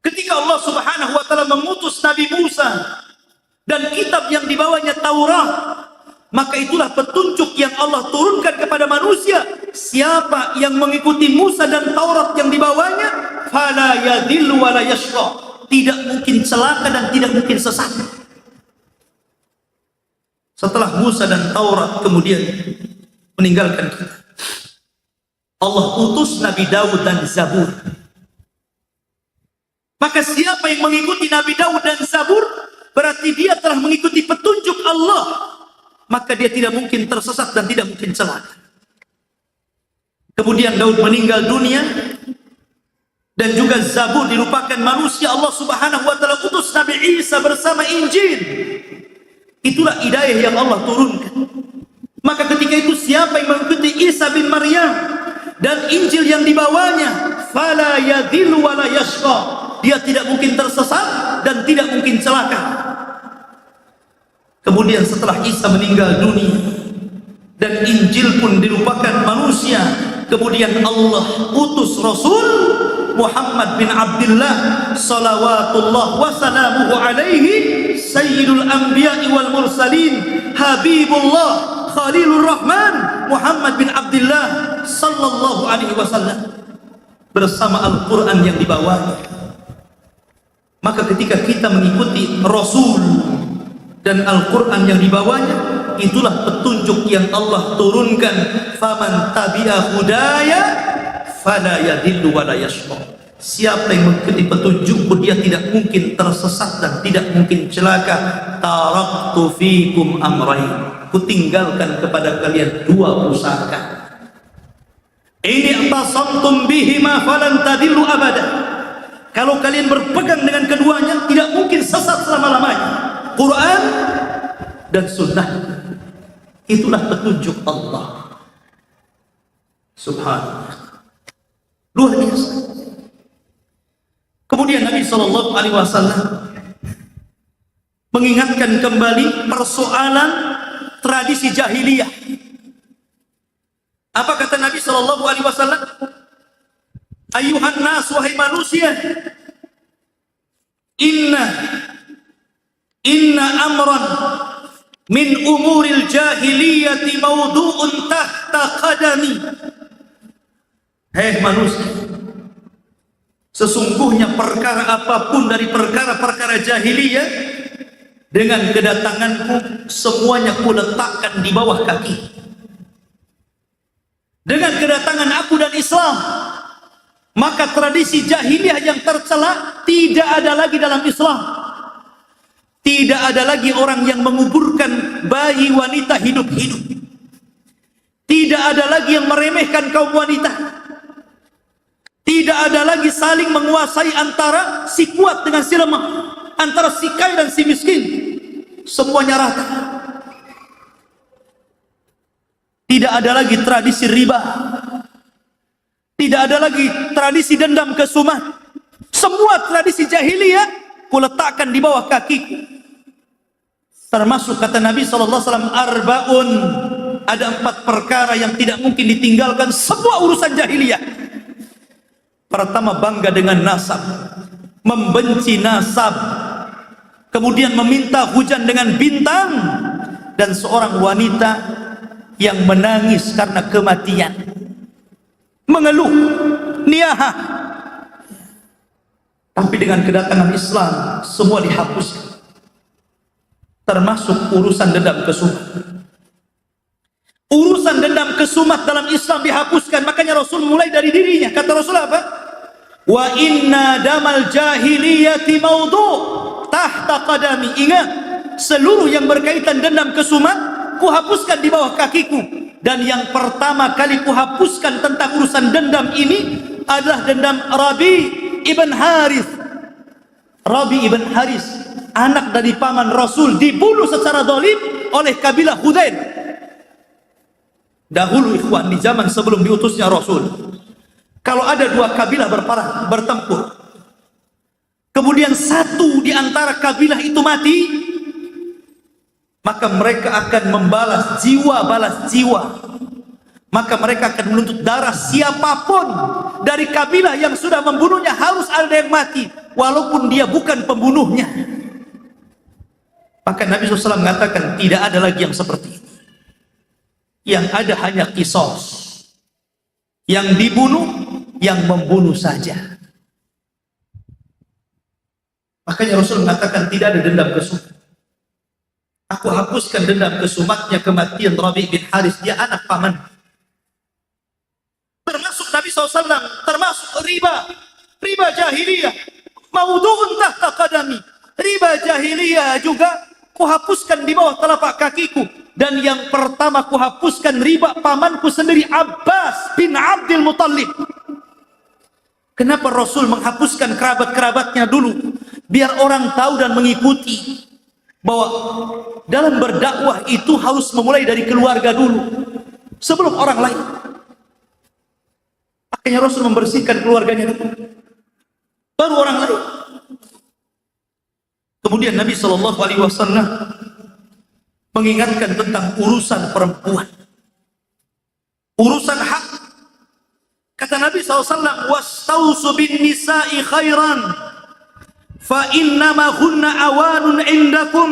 Ketika Allah Subhanahu wa taala mengutus Nabi Musa dan kitab yang dibawanya Taurat, maka itulah petunjuk yang Allah turunkan kepada manusia. Siapa yang mengikuti Musa dan Taurat yang dibawanya, fala yadhillu wa la yashqa, tidak mungkin celaka dan tidak mungkin sesat. Setelah Musa dan Taurat kemudian meninggalkan kita, Allah utus Nabi Daud dan Zabur. Maka siapa yang mengikuti Nabi Daud dan Zabur, berarti dia telah mengikuti petunjuk Allah, maka dia tidak mungkin tersesat dan tidak mungkin celaka. Kemudian Daud meninggal dunia dan juga Zabur dilupakan manusia. Allah Subhanahu wa taala utus Nabi Isa bersama Injil. Itulah hidayah yang Allah turunkan. Maka ketika itu siapa yang mengikuti Isa bin Maryam dan Injil yang dibawanya, fala yadhillu wa la yashqa, dia tidak mungkin tersesat dan tidak mungkin celaka. Kemudian setelah Isa meninggal dunia dan Injil pun dilupakan manusia, kemudian Allah utus Rasul Muhammad bin Abdullah salawatullah wa salamuhu alaihi, sayyidul anbiya'i wal mursalin, habibullah khalilur rahman, Muhammad bin Abdullah sallallahu alaihi wasallam, bersama Al-Quran yang dibawanya. Maka ketika kita mengikuti Rasul dan Al-Quran yang dibawanya, itulah petunjuk yang Allah turunkan. Faman tabi'a hudaya fala yadhillu wa la yashqa. Siapa yang mengikuti petunjukku, dia tidak mungkin tersesat dan tidak mungkin celaka. Taraktu fikum amrayn, kutinggalkan kepada kalian dua pusaka. Ini atasamtum bihima falan tadillu abada. Kalau kalian berpegang dengan keduanya, tidak mungkin sesat selama-lamanya. dan sunnah. Itulah petunjuk Allah. Subhanallah. Luar biasa. Kemudian Nabi SAW mengingatkan kembali persoalan tradisi jahiliyah. Apa kata Nabi SAW? Ayuhan nas, wahai manusia, inna amran min umuril jahiliyati mawdu'un tahta qadami. Hei manusia, sesungguhnya perkara apapun dari perkara-perkara jahiliyah, dengan kedatanganku semuanya kuletakkan di bawah kaki. Dengan kedatangan aku dan Islam, maka tradisi jahiliyah yang tercela tidak ada lagi dalam Islam. Tidak ada lagi orang yang menguburkan bayi wanita hidup-hidup. Tidak ada lagi yang meremehkan kaum wanita. Tidak ada lagi saling menguasai antara si kuat dengan si lemah, antara si kaya dan si miskin. Semuanya rata. Tidak ada lagi tradisi riba. Tidak ada lagi tradisi dendam kesumat. Semua tradisi jahiliyah kuletakkan di bawah kakiku. Termasuk kata Nabi SAW, arba'un, ada 4 perkara yang tidak mungkin ditinggalkan semua urusan jahiliyah. Pertama, bangga dengan nasab, membenci nasab, kemudian meminta hujan dengan bintang, dan seorang wanita yang menangis karena kematian, mengeluh, niyaha. Tapi dengan kedatangan Islam semua dihapuskan, termasuk urusan dendam kesumat. Urusan dendam kesumat dalam Islam dihapuskan. Makanya Rasul mulai dari dirinya. Kata Rasul apa? Wa inna damal jahiliyati mawdu' tahta qadami. Ingat, seluruh yang berkaitan dendam kesumat kuhapuskan di bawah kakiku. Dan yang pertama kali kuhapuskan tentang urusan dendam ini adalah dendam Rabi ibn Harith. Rabi ibn Harith, anak dari paman Rasul, dibunuh secara zalim oleh kabilah Hudain. Dahulu ikhwan, di zaman sebelum diutusnya Rasul, kalau ada 2 kabilah berperang, bertempur, kemudian satu di antara kabilah itu mati, maka mereka akan membalas jiwa balas jiwa. Maka mereka akan menuntut darah siapapun dari kabilah yang sudah membunuhnya, harus ada yang mati walaupun dia bukan pembunuhnya. Maka Nabi SAW mengatakan tidak ada lagi yang seperti itu. Yang ada hanya qisas, yang dibunuh, yang membunuh saja. Makanya Rasul mengatakan tidak ada dendam kesumat. Aku hapuskan dendam kesumatnya kematian Rabi bin Harith, dia anak paman. Termasuk Nabi SAW, termasuk riba jahiliyah, mawdu'un tahta qadami. Riba jahiliyah juga kuhapuskan di bawah telapak kakiku. Dan yang pertama kuhapuskan riba pamanku sendiri, Abbas bin Abdul Muttalib. Kenapa Rasul menghapuskan kerabat-kerabatnya dulu? Biar orang tahu dan mengikuti bahwa dalam berdakwah itu harus memulai dari keluarga dulu sebelum orang lain. Makanya Rasul membersihkan keluarganya dulu, baru orang lain. Kemudian Nabi SAW mengingatkan tentang urusan perempuan, urusan hak. Kata Nabi SAW, wastausu bin nisa'i khairan fa innama hunna awanun indakum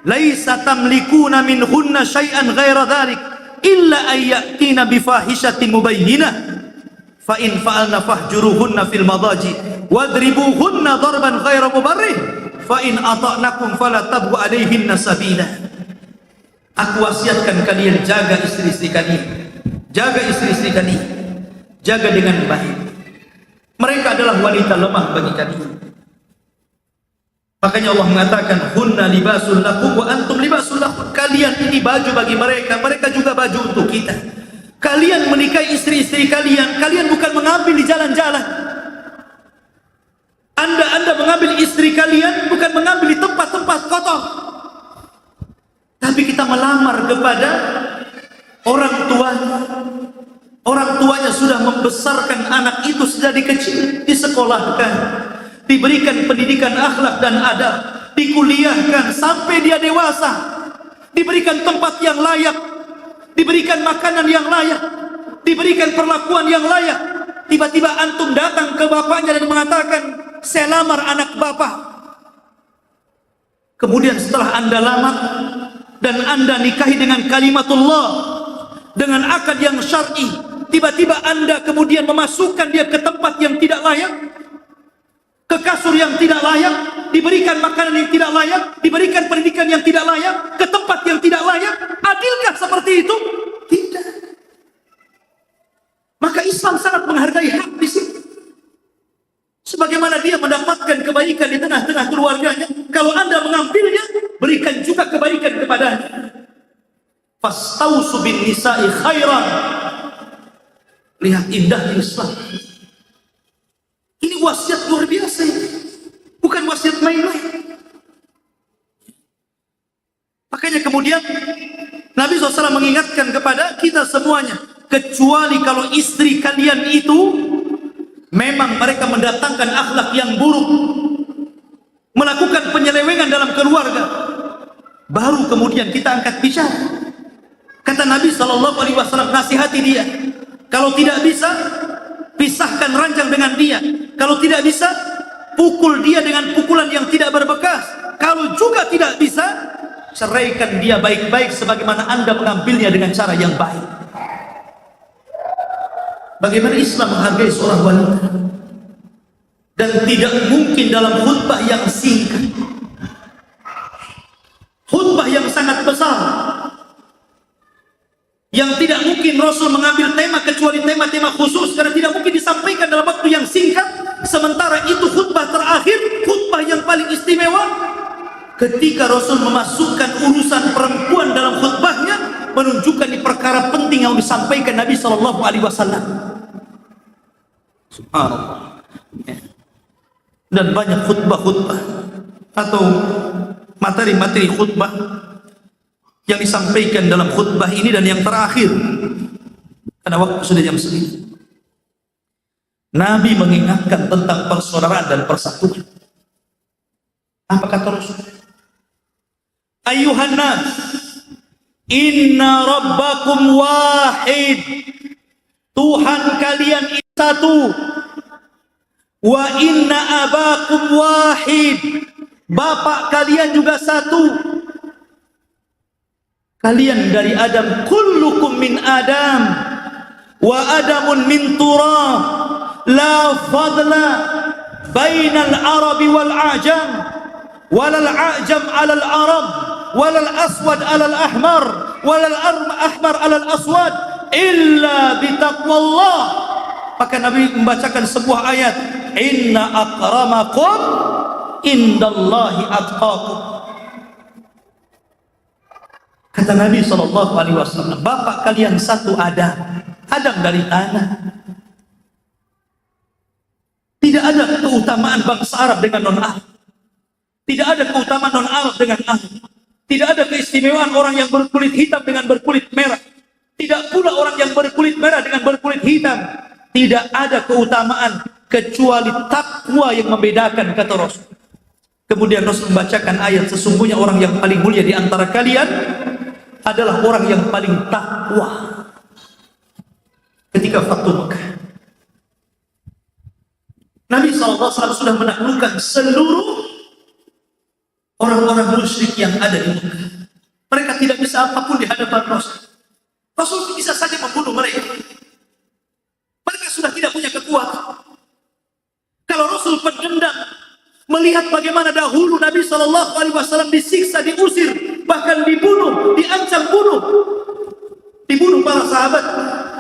laisa tamlikuna min hunna syai'an ghaira dhalik illa ayyatina bifahishatin mubayyinah fa in fa'alna fahjuruhunna fil madaji wadribuhunna darban ghaira mubarrih fa in ata'nakum fala tabghu alaihinna sabila. Aku wasiatkan kalian jaga istri-istri kalian, jaga istri-istri kalian, jaga dengan baik. Mereka adalah wanita lemah bagi kalian. Makanya Allah mengatakan hunna libasul lakum wa antum libasul lakum. Kalian ini baju bagi mereka, mereka juga baju untuk kita. Kalian menikahi istri-istri kalian, kalian bukan mengambil di jalan-jalan. Anda mengambil istri kalian bukan mengambil di tempat-tempat kotor, kita melamar kepada orang tuanya. Orang tuanya sudah membesarkan anak itu sejak kecil, disekolahkan, diberikan pendidikan akhlak dan adab, dikuliahkan sampai dia dewasa, diberikan tempat yang layak, diberikan makanan yang layak, diberikan perlakuan yang layak. Tiba-tiba antum datang ke bapaknya dan mengatakan, saya lamar anak bapak. Kemudian setelah anda lamar dan anda nikahi dengan kalimatullah, dengan akad yang syar'i, tiba-tiba anda kemudian memasukkan dia ke tempat yang tidak layak, ke kasur yang tidak layak, diberikan makanan yang tidak layak, diberikan pendidikan yang tidak layak, ke tempat yang tidak layak. Adilkah seperti itu? Tidak. Maka Islam sangat menghargai hak di sini. Sebagaimana dia mendapatkan kebaikan di tengah-tengah keluarganya, kalau anda mengambilnya, berikan juga kebaikan kepadanya. Fastausu bin nisa'i khairan. Lihat indahnya Islam. Ini wasiat luar biasa ini. Bukan wasiat main-main. Makanya kemudian Nabi SAW mengingatkan kepada kita semuanya, kecuali kalau istri kalian itu memang mereka mendatangkan akhlak yang buruk, melakukan penyelewengan dalam keluarga, baru kemudian kita angkat bicara. Kata Nabi SAW, nasihati dia. Kalau tidak bisa, pisahkan ranjang dengan dia. Kalau tidak bisa, pukul dia dengan pukulan yang tidak berbekas. Kalau juga tidak bisa, ceraikan dia baik-baik sebagaimana anda mengambilnya dengan cara yang baik. Bagaimana Islam menghargai seorang wanita. Dan tidak mungkin dalam khutbah yang singkat, khutbah yang sangat besar, yang tidak mungkin Rasul mengambil tema kecuali tema-tema khusus, karena tidak mungkin disampaikan dalam waktu yang singkat. Sementara itu khutbah terakhir, khutbah yang paling istimewa, ketika Rasul memasukkan urusan perempuan dalam khutbahnya, menunjukkan di perkara penting yang disampaikan Nabi SAW. Subhanallah. Dan banyak khutbah-khutbah atau materi-materi khutbah yang disampaikan dalam khutbah ini, dan yang terakhir, karena waktu sudah jam 9, Nabi mengingatkan tentang persaudaraan dan persatuan. Apa kata Rasul? Ayuhan nas, inna rabbakum wahid. Tuhan kalian satu. Wa inna abakum wahid. Bapak kalian juga satu. Kalian dari Adam, kullukum min Adam wa Adamun min turab, la fadla bainal Arabi wal A'jam, walal A'jam alal Arab, walal Aswad alal Ahmar, walal Ahmar alal Aswad, illa bitaqwallah. Maka Nabi membacakan sebuah ayat, inna akramakum indallahi atqakum. Kata Nabi SAW, bapak kalian satu Adam, Adam dari tanah. Tidak ada keutamaan bangsa Arab dengan non-Arab. Tidak ada keutamaan non-Arab dengan Arab. Tidak ada keistimewaan orang yang berkulit hitam dengan berkulit merah. Tidak pula orang yang berkulit merah dengan berkulit hitam. Tidak ada keutamaan kecuali takwa yang membedakan, kata Rasul. Kemudian Rasul membacakan ayat, sesungguhnya orang yang paling mulia di antara kalian adalah orang yang paling takwa. Ketika Fathu Mekah, Nabi SAW sudah menaklukkan seluruh orang-orang musyrik yang ada di Mekah. Mereka tidak bisa apapun di hadapan Rasul. Rasul bisa saja membunuh mereka. Mereka sudah tidak punya kekuatan. Kalau Rasul pendendam, melihat bagaimana dahulu Nabi SAW disiksa, diusir, bahkan dibunuh, diancam bunuh, dibunuh para sahabat,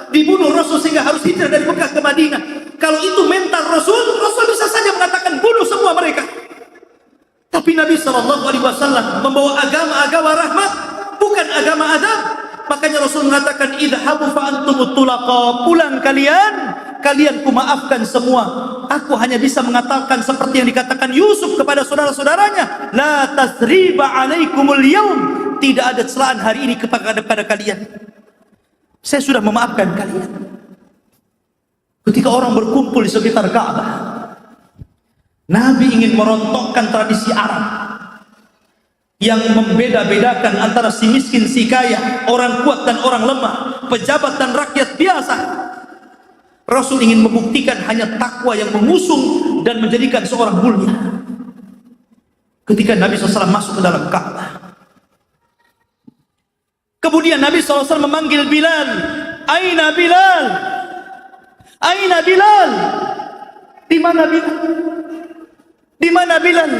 dibunuh Rasul sehingga harus hijrah dari Mekah ke Madinah. Kalau itu mental Rasul, Rasul bisa saja mengatakan bunuh semua mereka. Tapi Nabi SAW membawa agama rahmat, bukan agama adab. Makanya Rasul mengatakan, idhabu fa'antumut tulaqa, pulang kalian ku maafkan semua. Aku hanya bisa mengatakan seperti yang dikatakan Yusuf kepada saudara-saudaranya, la tasriba alaikumul yaum, tidak ada celaan hari ini kepada kalian. Saya sudah memaafkan kalian. Ketika orang berkumpul di sekitar Ka'bah, Nabi ingin merontokkan tradisi Arab yang membeda-bedakan antara si miskin, si kaya, orang kuat dan orang lemah, pejabat dan rakyat biasa. Rasul ingin membuktikan hanya takwa yang mengusung dan menjadikan seorang mulia. Ketika Nabi SAW masuk ke dalam Ka'bah, kemudian Nabi SAW memanggil Bilal. Aina Bilal? Aina Bilal? Di mana Bilal? Di mana Bilal?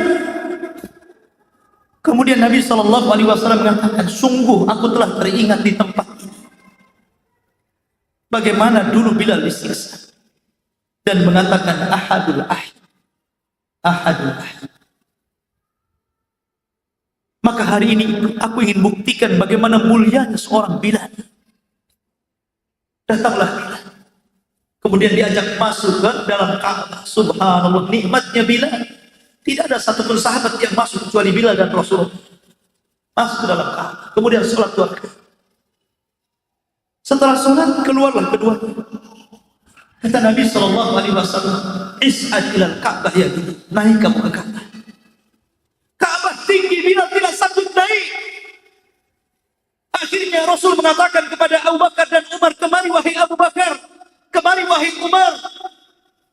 Kemudian Nabi SAW mengatakan, sungguh aku telah teringat di tempat ini bagaimana dulu Bilal disiksa, dan mengatakan ahadul ahad, ahadul ahad. Maka hari ini aku ingin buktikan bagaimana mulianya seorang Bilal. Datanglah Bilal, kemudian diajak masuk ke dalam Ka'bah. Subhanallah, nikmatnya Bilal. Tidak ada satupun sahabat yang masuk kecuali Bilal dan Rasulullah. Masuk ke dalam Ka'bah, kemudian sholat 2 rakaat. Setelah sholat, keluarlah keduanya. Kata Nabi SAW, is'ad ilal Ka'bah ya Bilal, naik kamu ke Ka'bah. Ka'bah tinggi, Bilal tidak sanggup naik. Akhirnya Rasul mengatakan kepada Abu Bakar dan Umar, kemari wahai Abu Bakar, kemari wahai Umar,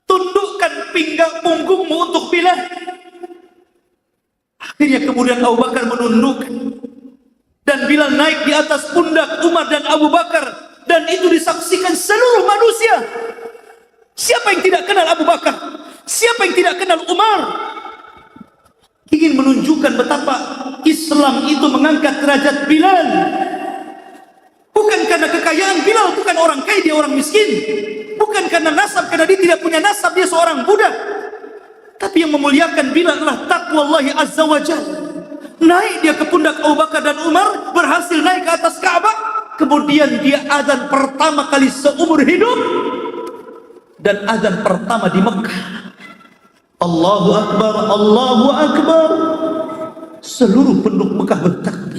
tundukkan pinggang punggungmu untuk Bilal. Akhirnya kemudian Abu Bakar menundukkan, dan Bilal naik di atas pundak Umar dan Abu Bakar, dan itu disaksikan seluruh manusia. Siapa yang tidak kenal Abu Bakar? Siapa yang tidak kenal Umar? Ingin menunjukkan betapa Islam itu mengangkat derajat Bilal. Bukan karena kekayaan, Bilal bukan orang kaya, dia orang miskin. Bukan karena nasab, karena dia tidak punya nasab, dia seorang budak. Tapi yang memuliakan Bilal adalah taqwallahi azza wa jalla. Naik dia ke pundak Abu Bakar dan Umar, berhasil naik ke atas Ka'bah. Kemudian dia azan pertama kali seumur hidup, dan azan pertama di Mekah. Allahu Akbar, Allahu Akbar. Seluruh penduduk Mekah bertakbir.